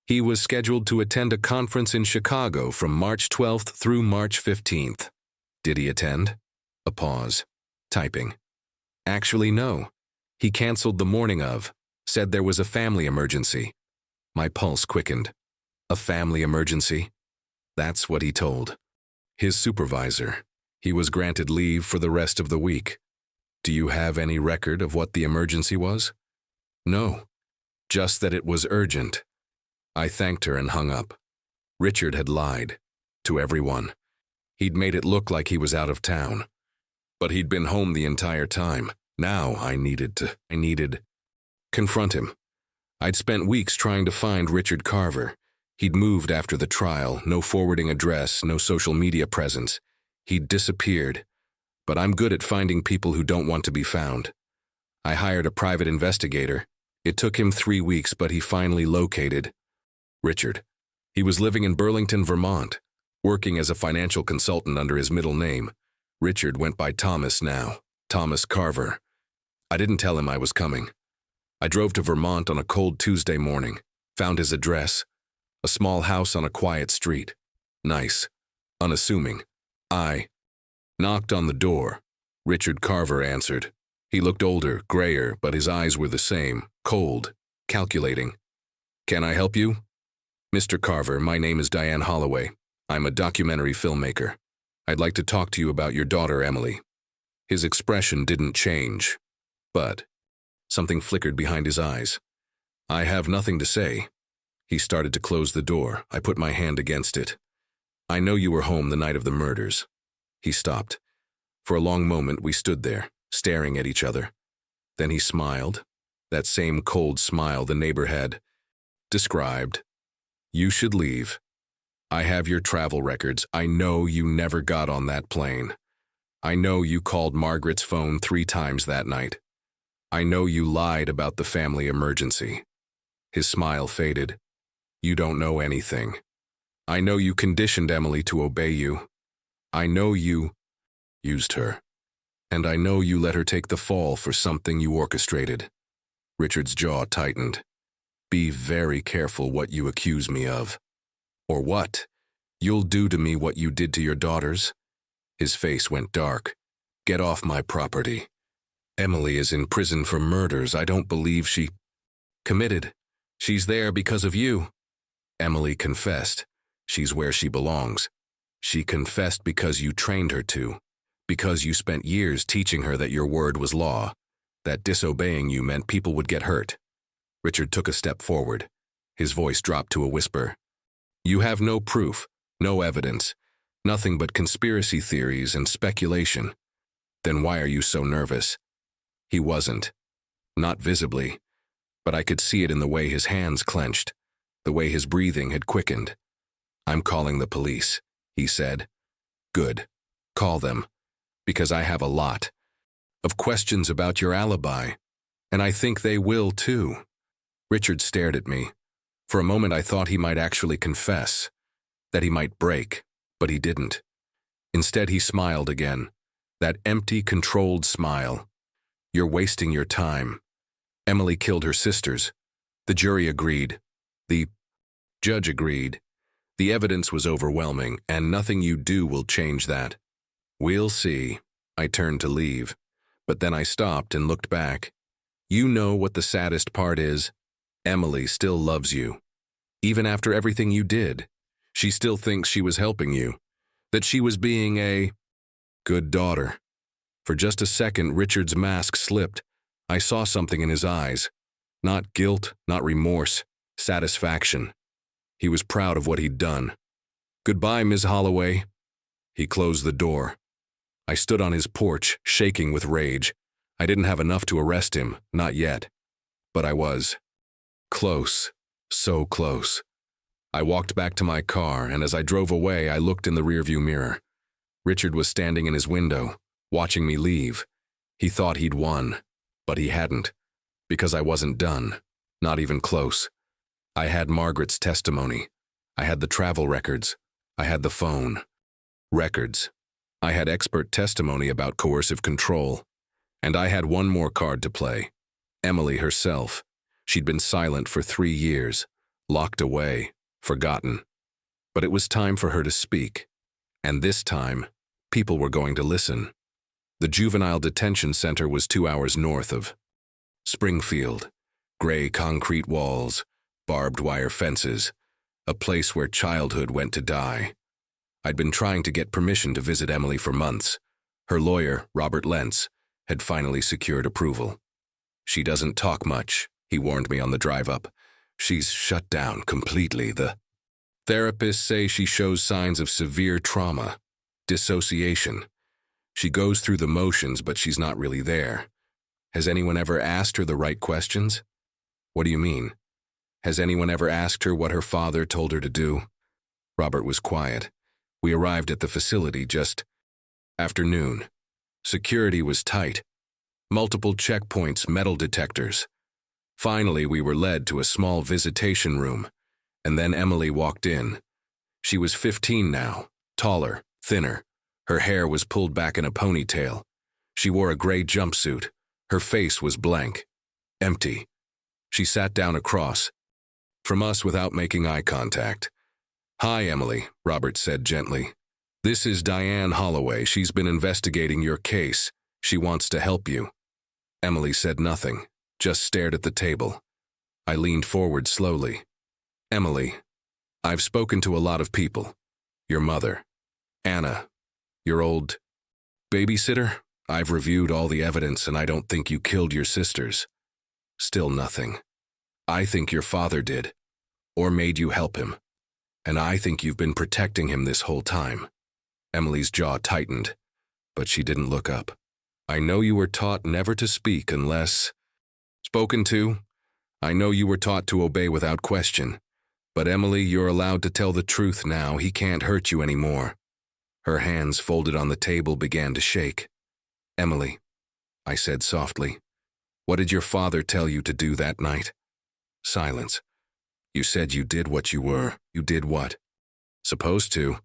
He was scheduled to attend a conference in Chicago from March 12th through March 15th. Did he attend? A pause. Typing. Actually, no. He canceled the morning of, said there was a family emergency. My pulse quickened. A family emergency? That's what he told his supervisor. He was granted leave for the rest of the week. Do you have any record of what the emergency was? No. Just that it was urgent. I thanked her and hung up. Richard had lied. To everyone. He'd made it look like he was out of town. But he'd been home the entire time. Now I needed confront him. I'd spent weeks trying to find Richard Carver. He'd moved after the trial, no forwarding address, no social media presence. He'd disappeared. But I'm good at finding people who don't want to be found. I hired a private investigator. It took him 3 weeks, but he finally located Richard. He was living in Burlington, Vermont, working as a financial consultant under his middle name. Richard went by Thomas now, Thomas Carver. I didn't tell him I was coming. I drove to Vermont on a cold Tuesday morning, found his address, a small house on a quiet street. Nice, unassuming. I knocked on the door. Richard Carver answered. He looked older, grayer, but his eyes were the same, cold, calculating. Can I help you? Mr. Carver, my name is Diane Holloway. I'm a documentary filmmaker. I'd like to talk to you about your daughter, Emily. His expression didn't change, but something flickered behind his eyes. I have nothing to say. He started to close the door. I put my hand against it. I know you were home the night of the murders. He stopped. For a long moment we stood there, staring at each other. Then he smiled, that same cold smile the neighbor had described. You should leave. I have your travel records. I know you never got on that plane. I know you called Margaret's phone 3 times that night. I know you lied about the family emergency. His smile faded. You don't know anything. I know you conditioned Emily to obey you. I know you used her. And I know you let her take the fall for something you orchestrated. Richard's jaw tightened. Be very careful what you accuse me of. Or what? You'll do to me what you did to your daughters? His face went dark. Get off my property. Emily is in prison for murders. I don't believe she committed. She's there because of you. Emily confessed. She's where she belongs. She confessed because you trained her to. Because you spent years teaching her that your word was law. That disobeying you meant people would get hurt. Richard took a step forward. His voice dropped to a whisper. You have no proof, no evidence, nothing but conspiracy theories and speculation. Then why are you so nervous? He wasn't. Not visibly. But I could see it in the way his hands clenched, the way his breathing had quickened. I'm calling the police, he said. Good. Call them. Because I have a lot of questions about your alibi, and I think they will too. Richard stared at me. For a moment I thought he might actually confess, that he might break, but he didn't. Instead he smiled again, that empty, controlled smile. You're wasting your time. Emily killed her sisters. The jury agreed. The judge agreed. The evidence was overwhelming, and nothing you do will change that. We'll see. I turned to leave, but then I stopped and looked back. You know what the saddest part is? Emily still loves you. Even after everything you did, she still thinks she was helping you, that she was being a good daughter. For just a second, Richard's mask slipped. I saw something in his eyes. Not guilt, not remorse, satisfaction. He was proud of what he'd done. Goodbye, Ms. Holloway. He closed the door. I stood on his porch, shaking with rage. I didn't have enough to arrest him, not yet. But I was. Close, so close. I walked back to my car, and as I drove away, I looked in the rearview mirror. Richard was standing in his window, watching me leave. He thought he'd won, but he hadn't, because I wasn't done, not even close. I had Margaret's testimony. I had the travel records. I had the phone. Records. I had expert testimony about coercive control. And I had one more card to play. Emily herself. She'd been silent for 3 years, locked away, forgotten. But it was time for her to speak. And this time, people were going to listen. The juvenile detention center was 2 hours north of Springfield. Gray concrete walls, barbed wire fences, a place where childhood went to die. I'd been trying to get permission to visit Emily for months. Her lawyer, Robert Lentz, had finally secured approval. She doesn't talk much, he warned me on the drive up. She's shut down completely. The therapists say she shows signs of severe trauma, dissociation. She goes through the motions, but she's not really there. Has anyone ever asked her the right questions? What do you mean? Has anyone ever asked her what her father told her to do? Robert was quiet. We arrived at the facility just after noon. Security was tight. Multiple checkpoints, metal detectors. Finally, we were led to a small visitation room, and then Emily walked in. She was 15 now, taller, thinner. Her hair was pulled back in a ponytail. She wore a gray jumpsuit. Her face was blank, empty. She sat down across from us without making eye contact. Hi, Emily, Robert said gently. This is Diane Holloway. She's been investigating your case. She wants to help you. Emily said nothing, just stared at the table. I leaned forward slowly. Emily, I've spoken to a lot of people. Your mother, Anna, Your old babysitter? I've reviewed all the evidence and I don't think you killed your sisters. Still nothing. I think your father did, or made you help him. And I think you've been protecting him this whole time. Emily's jaw tightened, but she didn't look up. I know you were taught never to speak unless spoken to. I know you were taught to obey without question. But Emily, you're allowed to tell the truth now. He can't hurt you anymore. Her hands folded on the table began to shake. Emily, I said softly, what did your father tell you to do that night? Silence. You said you did what you were. You did what? Supposed to.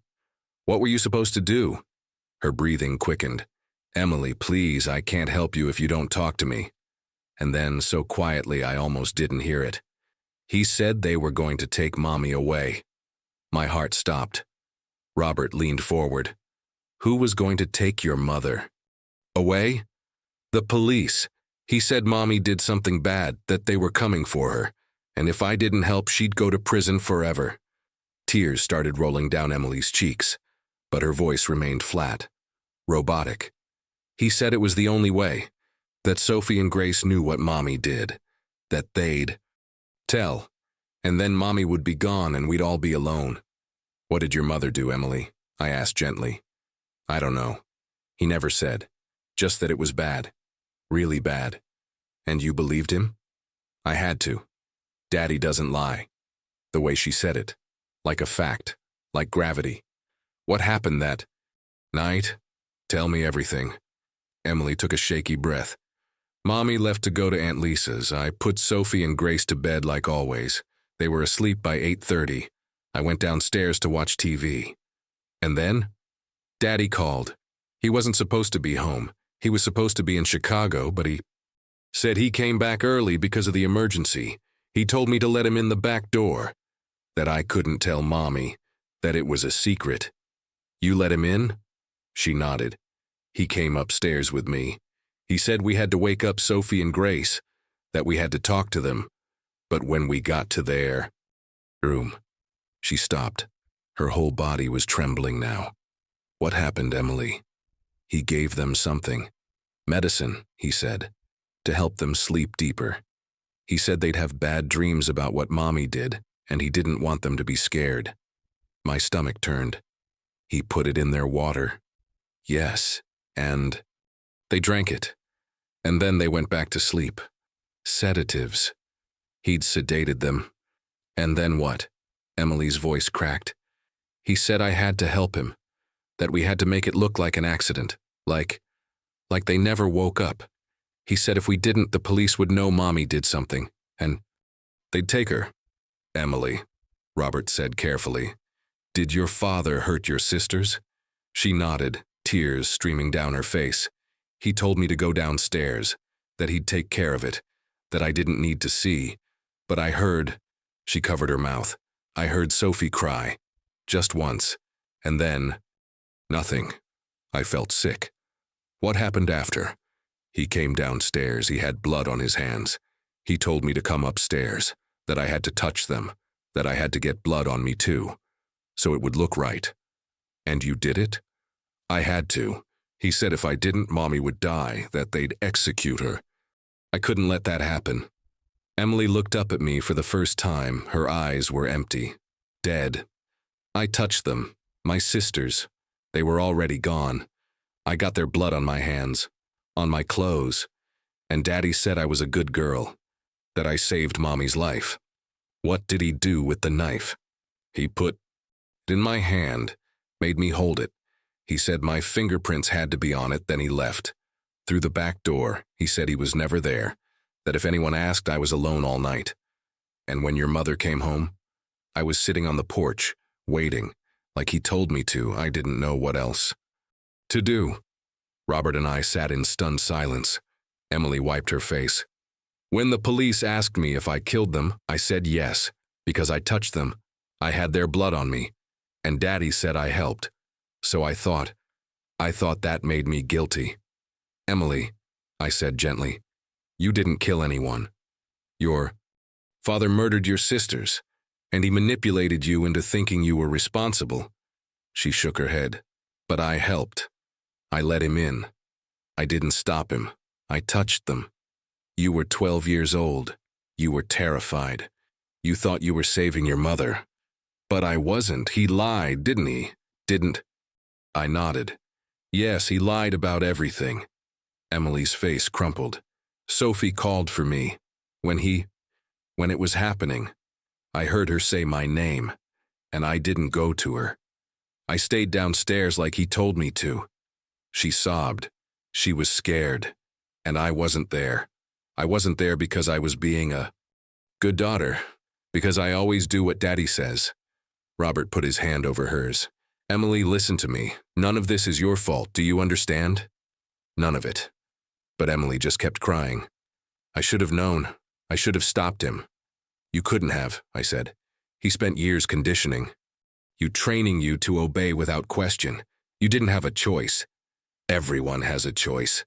What were you supposed to do? Her breathing quickened. Emily, please, I can't help you if you don't talk to me. And then, so quietly I almost didn't hear it. He said they were going to take Mommy away. My heart stopped. Robert leaned forward. Who was going to take your mother? Away? The police. He said Mommy did something bad, that they were coming for her, and if I didn't help, she'd go to prison forever. Tears started rolling down Emily's cheeks, but her voice remained flat, robotic. He said it was the only way, that Sophie and Grace knew what Mommy did, that they'd tell, and then Mommy would be gone and we'd all be alone. What did your mother do, Emily? I asked gently. I don't know. He never said. Just that it was bad. Really bad. And you believed him? I had to. Daddy doesn't lie. The way she said it. Like a fact. Like gravity. What happened that night? Tell me everything. Emily took a shaky breath. Mommy left to go to Aunt Lisa's. I put Sophie and Grace to bed like always. They were asleep by 8:30. I went downstairs to watch TV. And then? Daddy called. He wasn't supposed to be home. He was supposed to be in Chicago, but he said he came back early because of the emergency. He told me to let him in the back door. That I couldn't tell Mommy. That it was a secret. You let him in? She nodded. He came upstairs with me. He said we had to wake up Sophie and Grace, that we had to talk to them. But when we got to their room, she stopped. Her whole body was trembling now. What happened, Emily? He gave them something. Medicine, he said, to help them sleep deeper. He said they'd have bad dreams about what Mommy did, and he didn't want them to be scared. My stomach turned. He put it in their water. Yes, and they drank it. And then they went back to sleep. Sedatives. He'd sedated them. And then what? Emily's voice cracked. He said I had to help him, that we had to make it look like an accident, like they never woke up. He said if we didn't, the police would know Mommy did something, and they'd take her. Emily, Robert said carefully, did your father hurt your sisters? She nodded, tears streaming down her face. He told me to go downstairs, that he'd take care of it, that I didn't need to see. But I heard, she covered her mouth, I heard Sophie cry, just once, and then, nothing. I felt sick. What happened after? He came downstairs, he had blood on his hands. He told me to come upstairs, that I had to touch them, that I had to get blood on me too, so it would look right. And you did it? I had to. He said if I didn't, Mommy would die, that they'd execute her. I couldn't let that happen. Emily looked up at me for the first time. Her eyes were empty. Dead. I touched them. My sisters. They were already gone. I got their blood on my hands. On my clothes. And Daddy said I was a good girl. That I saved Mommy's life. What did he do with the knife? He put it in my hand. Made me hold it. He said my fingerprints had to be on it, then he left. Through the back door, he said he was never there, that if anyone asked, I was alone all night. And when your mother came home, I was sitting on the porch, waiting, like he told me to. I didn't know what else to do. Robert and I sat in stunned silence. Emily wiped her face. When the police asked me if I killed them, I said yes, because I touched them. I had their blood on me, and Daddy said I helped. So I thought that made me guilty. Emily, I said gently, you didn't kill anyone. Your father murdered your sisters, and he manipulated you into thinking you were responsible. She shook her head. But I helped. I let him in. I didn't stop him. I touched them. You were 12 years old. You were terrified. You thought you were saving your mother. But I wasn't. He lied, didn't he? Didn't? I nodded. Yes, he lied about everything. Emily's face crumpled. Sophie called for me. When it was happening, I heard her say my name, and I didn't go to her. I stayed downstairs like he told me to. She sobbed. She was scared, and I wasn't there. I wasn't there because I was being a good daughter, because I always do what Daddy says. Robert put his hand over hers. Emily, listen to me. None of this is your fault, do you understand? None of it. But Emily just kept crying. I should have known. I should have stopped him. You couldn't have, I said. He spent years conditioning. Training you to obey without question. You didn't have a choice. Everyone has a choice.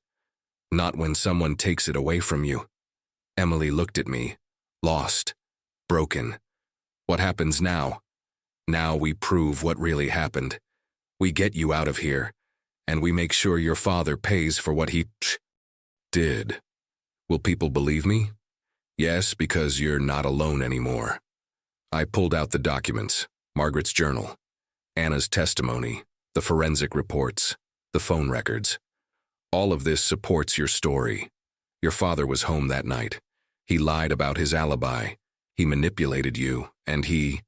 Not when someone takes it away from you. Emily looked at me, lost, broken. What happens now? Now we prove what really happened. We get you out of here, and we make sure your father pays for what he did. Will people believe me? Yes, because you're not alone anymore. I pulled out the documents, Margaret's journal, Anna's testimony, the forensic reports, the phone records. All of this supports your story. Your father was home that night. He lied about his alibi. He manipulated you, and he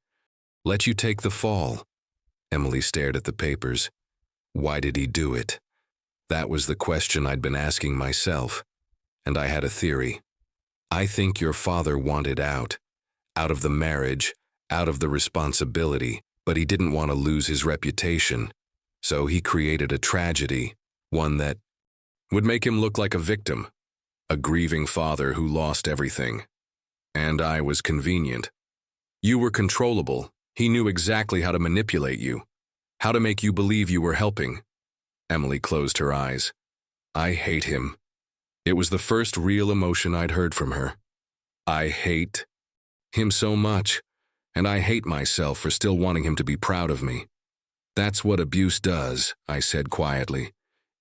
let you take the fall. Emily stared at the papers. Why did he do it? That was the question I'd been asking myself, and I had a theory. I think your father wanted out of the marriage, out of the responsibility, but he didn't want to lose his reputation. So he created a tragedy, one that would make him look like a victim, a grieving father who lost everything. And I was convenient. You were controllable. He knew exactly how to manipulate you, how to make you believe you were helping. Emily closed her eyes. I hate him. It was the first real emotion I'd heard from her. I hate him so much, and I hate myself for still wanting him to be proud of me. That's what abuse does, I said quietly.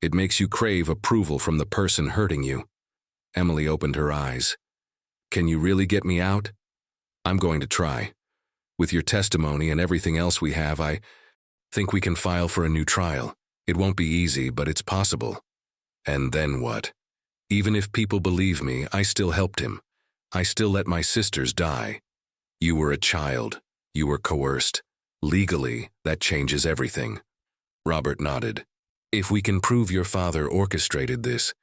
It makes you crave approval from the person hurting you. Emily opened her eyes. Can you really get me out? I'm going to try. With your testimony and everything else we have, I think we can file for a new trial. It won't be easy, but it's possible. And then what? Even if people believe me, I still helped him. I still let my sisters die. You were a child. You were coerced. Legally, that changes everything. Robert nodded. If we can prove your father orchestrated this,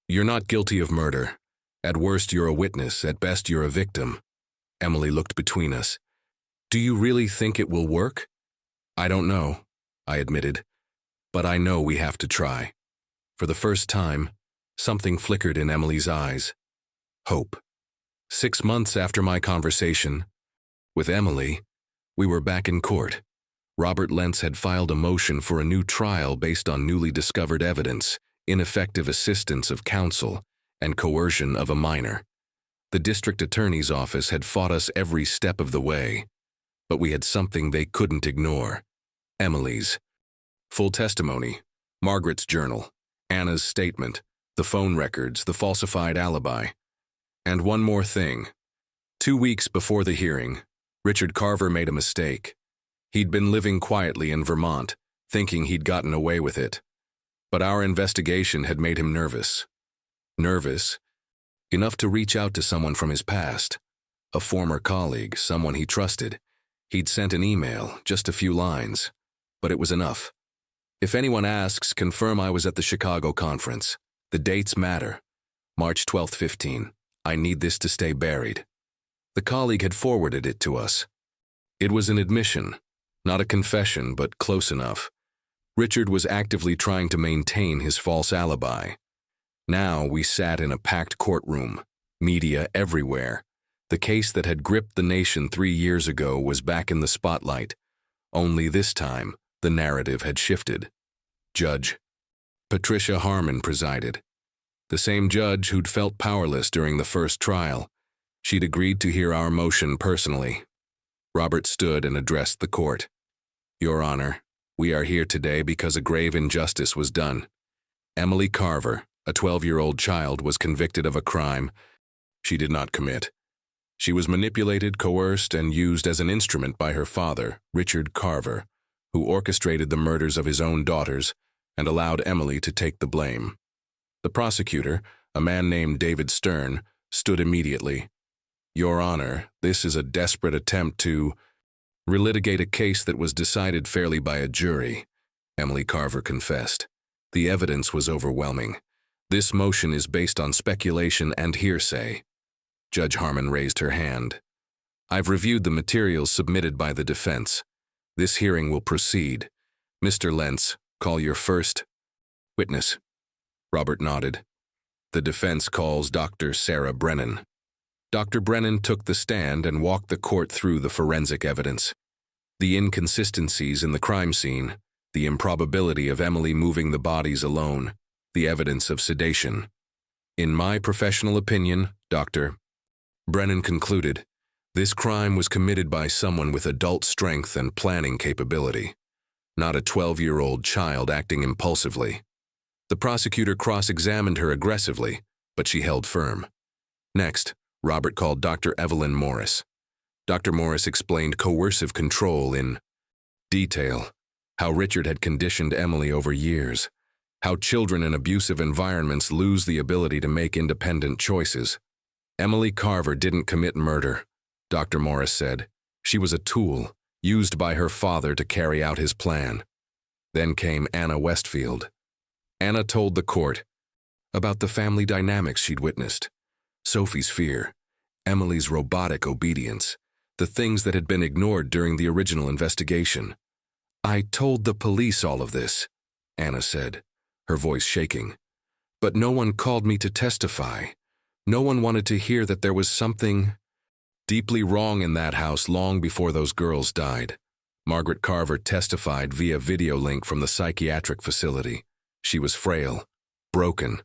you're not guilty of murder. At worst, you're a witness. At best, you're a victim. Emily looked between us. Do you really think it will work? I don't know, I admitted. But I know we have to try. For the first time, something flickered in Emily's eyes. Hope. 6 months after my conversation with Emily, we were back in court. Robert Lentz had filed a motion for a new trial based on newly discovered evidence, ineffective assistance of counsel, and coercion of a minor. The district attorney's office had fought us every step of the way, but we had something they couldn't ignore. Emily's full testimony, Margaret's journal, Anna's statement, the phone records, the falsified alibi. And one more thing. 2 weeks before the hearing, Richard Carver made a mistake. He'd been living quietly in Vermont, thinking he'd gotten away with it. But our investigation had made him nervous. Nervous enough to reach out to someone from his past, a former colleague, someone he trusted. He'd sent an email, just a few lines, but it was enough. If anyone asks, confirm I was at the Chicago conference. The dates matter. March 12th, 15. I need this to stay buried. The colleague had forwarded it to us. It was an admission, not a confession, but close enough. Richard was actively trying to maintain his false alibi. Now we sat in a packed courtroom, media everywhere. The case that had gripped the nation 3 years ago was back in the spotlight. Only this time, the narrative had shifted. Judge Patricia Harmon presided. The same judge who'd felt powerless during the first trial. She'd agreed to hear our motion personally. Robert stood and addressed the court. Your Honor, We are here today because a grave injustice was done. Emily Carver, a 12-year-old child, was convicted of a crime she did not commit. She was manipulated, coerced, and used as an instrument by her father, Richard Carver, who orchestrated the murders of his own daughters and allowed Emily to take the blame. The prosecutor, a man named David Stern, stood immediately. "Your Honor, this is a desperate attempt to relitigate a case that was decided fairly by a jury," Emily Carver confessed. "The evidence was overwhelming. This motion is based on speculation and hearsay." Judge Harmon raised her hand. "I've reviewed the materials submitted by the defense. This hearing will proceed. Mr. Lentz, call your first witness." Robert nodded. "The defense calls Dr. Sarah Brennan." Dr. Brennan took the stand and walked the court through the forensic evidence. The inconsistencies in the crime scene, the improbability of Emily moving the bodies alone, the evidence of sedation. "In my professional opinion, Dr. Brennan concluded, this crime was committed by someone with adult strength and planning capability, not a 12-year-old child acting impulsively." The prosecutor cross-examined her aggressively, but she held firm. Next, Robert called Dr. Evelyn Morris. Dr. Morris explained coercive control in detail, how Richard had conditioned Emily over years, how children in abusive environments lose the ability to make independent choices. "Emily Carver didn't commit murder," Dr. Morris said. "She was a tool, used by her father to carry out his plan." Then came Anna Westfield. Anna told the court about the family dynamics she'd witnessed. Sophie's fear, Emily's robotic obedience, the things that had been ignored during the original investigation. "I told the police all of this," Anna said, her voice shaking. "But no one called me to testify. No one wanted to hear that there was something deeply wrong in that house long before those girls died." Margaret Carver testified via video link from the psychiatric facility. She was frail, broken,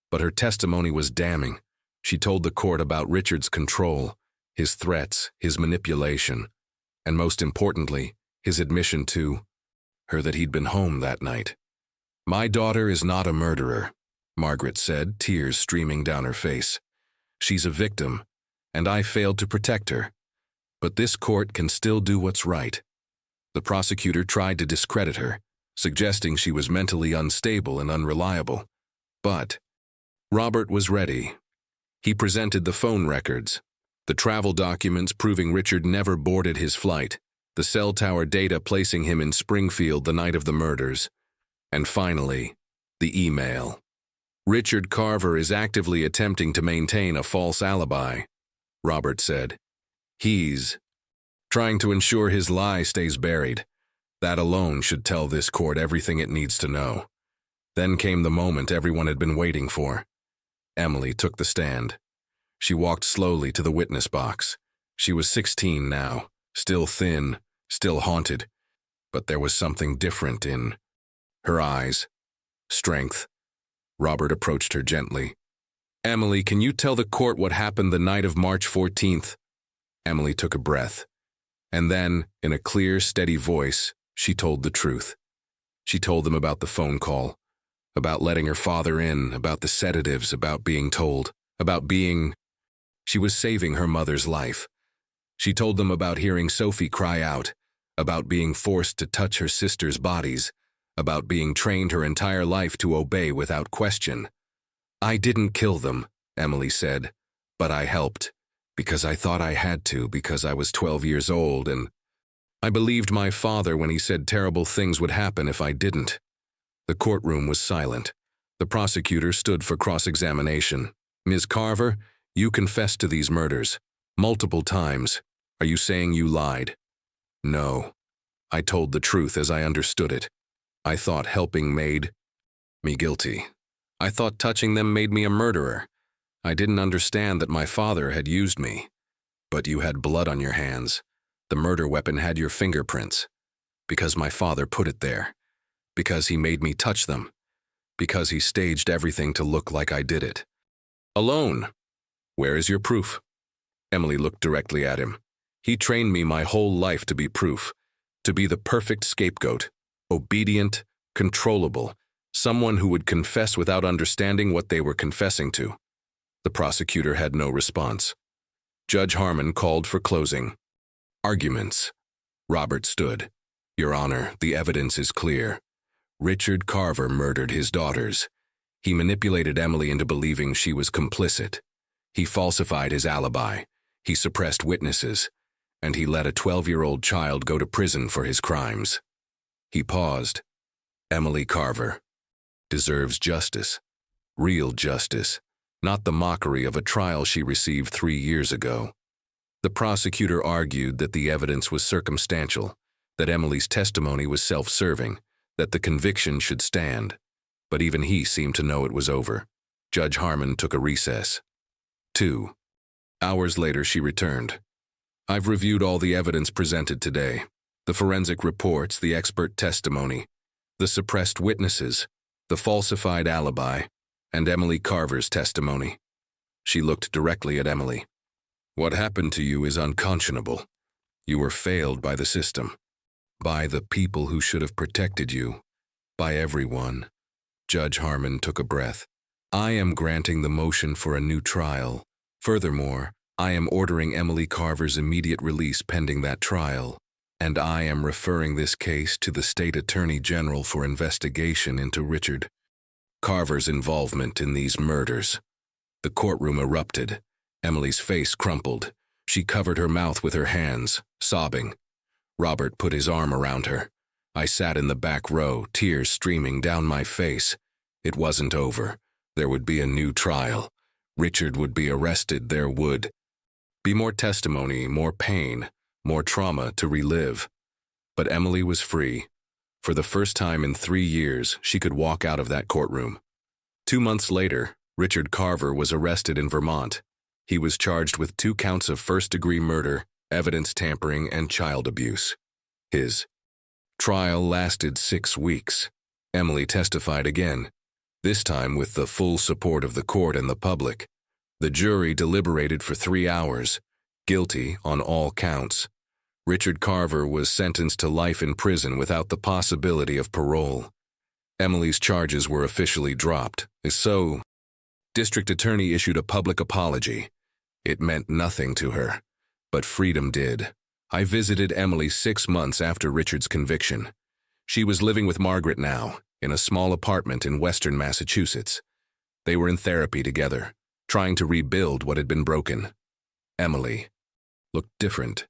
but her testimony was damning. She told the court about Richard's control, his threats, his manipulation, and most importantly, his admission to her that he'd been home that night. "My daughter is not a murderer," Margaret said, tears streaming down her face. "She's a victim, and I failed to protect her. But this court can still do what's right." The prosecutor tried to discredit her, suggesting she was mentally unstable and unreliable. But Robert was ready. He presented the phone records, the travel documents proving Richard never boarded his flight, the cell tower data placing him in Springfield the night of the murders, and finally, the email. "Richard Carver is actively attempting to maintain a false alibi," Robert said. "He's trying to ensure his lie stays buried. That alone should tell this court everything it needs to know." Then came the moment everyone had been waiting for. Emily took the stand. She walked slowly to the witness box. She was 16 now, still thin, still haunted, but there was something different in her eyes. Strength. Robert approached her gently. "Emily, can you tell the court what happened the night of March 14th? Emily took a breath. And then, in a clear, steady voice, she told the truth. She told them about the phone call, about letting her father in, about the sedatives, about being told, about being... She was saving her mother's life. She told them about hearing Sophie cry out, about being forced to touch her sister's bodies, about being trained her entire life to obey without question. "I didn't kill them," Emily said, "but I helped, because I thought I had to, because I was 12 years old, and I believed my father when he said terrible things would happen if I didn't." The courtroom was silent. The prosecutor stood for cross-examination. "Ms. Carver, you confessed to these murders, multiple times. Are you saying you lied?" "No. I told the truth as I understood it. I thought helping made me guilty. I thought touching them made me a murderer. I didn't understand that my father had used me. But you had blood on your hands. The murder weapon had your fingerprints. Because my father put it there. Because he made me touch them. Because he staged everything to look like I did it. Alone. Where is your proof?" Emily looked directly at him. "He trained me my whole life to be proof, to be the perfect scapegoat. obedient, controllable, someone who would confess without understanding what they were confessing to. The prosecutor had no response. Judge Harmon called for closing arguments. Robert stood. Your Honor, the evidence is clear. Richard Carver murdered his daughters. He manipulated Emily into believing she was complicit. He falsified his alibi. He suppressed witnesses. And he let a 12-year-old child go to prison for his crimes. He paused. Emily Carver deserves justice. Real justice. Not the mockery of a trial she received 3 years ago. The prosecutor argued that the evidence was circumstantial, that Emily's testimony was self-serving, that the conviction should stand. But even he seemed to know it was over. Judge Harmon took a recess. 2 hours later, she returned. I've reviewed all the evidence presented today. The forensic reports, the expert testimony, the suppressed witnesses, the falsified alibi, and Emily Carver's testimony. She looked directly at Emily. What happened to you is unconscionable. You were failed by the system, by the people who should have protected you, by everyone. Judge Harmon took a breath. I am granting the motion for a new trial. Furthermore, I am ordering Emily Carver's immediate release pending that trial, and I am referring this case to the State Attorney General for investigation into Richard Carver's involvement in these murders. The courtroom erupted. Emily's face crumpled. She covered her mouth with her hands, sobbing. Robert put his arm around her. I sat in the back row, tears streaming down my face. It wasn't over. There would be a new trial. Richard would be arrested. There would be more testimony, more pain, more trauma to relive. But Emily was free. For the first time in 3 years, she could walk out of that courtroom. 2 months later, Richard Carver was arrested in Vermont. He was charged with 2 counts of first-degree murder, evidence tampering, and child abuse. His trial lasted 6 weeks. Emily testified again, this time with the full support of the court and the public. The jury deliberated for 3 hours, guilty on all counts. Richard Carver was sentenced to life in prison without the possibility of parole. Emily's charges were officially dropped. So, District Attorney issued a public apology. It meant nothing to her, but freedom did. I visited Emily 6 months after Richard's conviction. She was living with Margaret now, in a small apartment in western Massachusetts. They were in therapy together, trying to rebuild what had been broken. Emily looked different.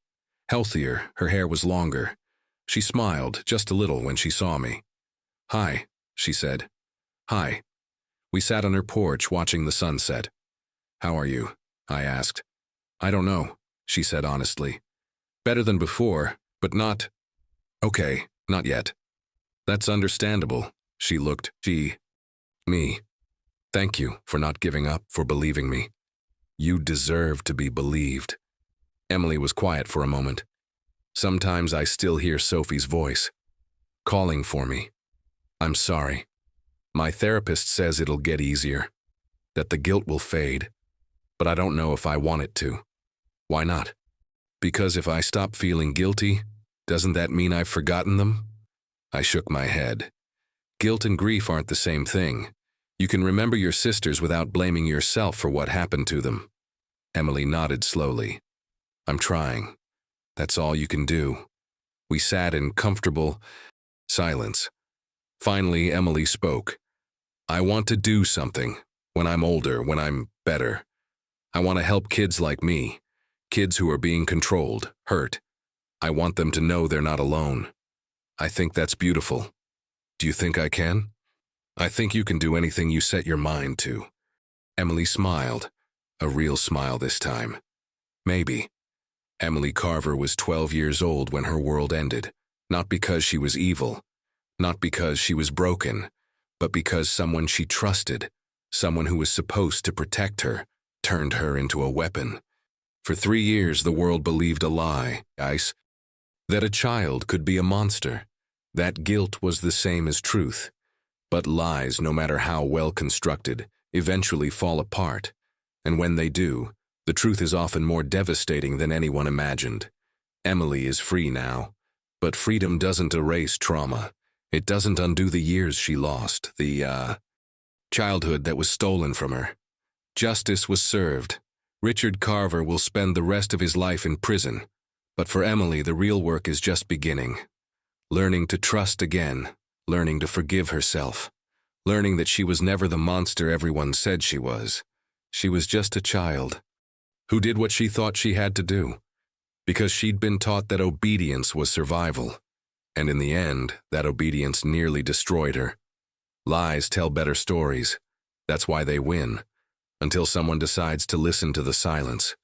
Healthier, her hair was longer. She smiled just a little when she saw me. Hi, she said. Hi. We sat on her porch watching the sunset. How are you? I asked. I don't know, she said honestly. Better than before, but not. Okay, not yet. That's understandable. She looked, me. Thank you for not giving up, for believing me. You deserve to be believed. Emily was quiet for a moment. Sometimes I still hear Sophie's voice, calling for me. I'm sorry. My therapist says it'll get easier, that the guilt will fade, but I don't know if I want it to. Why not? Because if I stop feeling guilty, doesn't that mean I've forgotten them? I shook my head. Guilt and grief aren't the same thing. You can remember your sisters without blaming yourself for what happened to them. Emily nodded slowly. I'm trying. That's all you can do. We sat in comfortable silence. Finally, Emily spoke. I want to do something when I'm older, when I'm better. I want to help kids like me, kids who are being controlled, hurt. I want them to know they're not alone. I think that's beautiful. Do you think I can? I think you can do anything you set your mind to. Emily smiled, a real smile this time. Maybe. Emily Carver was 12 years old when her world ended, not because she was evil, not because she was broken, but because someone she trusted, someone who was supposed to protect her, turned her into a weapon. For 3 years, the world believed a lie, that a child could be a monster, that guilt was the same as truth. But lies, no matter how well constructed, eventually fall apart, and when they do, the truth is often more devastating than anyone imagined. Emily is free now, but freedom doesn't erase trauma. It doesn't undo the years she lost, the childhood that was stolen from her. Justice was served. Richard Carver will spend the rest of his life in prison. But for Emily, the real work is just beginning. Learning to trust again, learning to forgive herself, learning that she was never the monster everyone said she was. She was just a child who did what she thought she had to do, because she'd been taught that obedience was survival. And in the end, that obedience nearly destroyed her. Lies tell better stories. That's why they win, until someone decides to listen to the silence.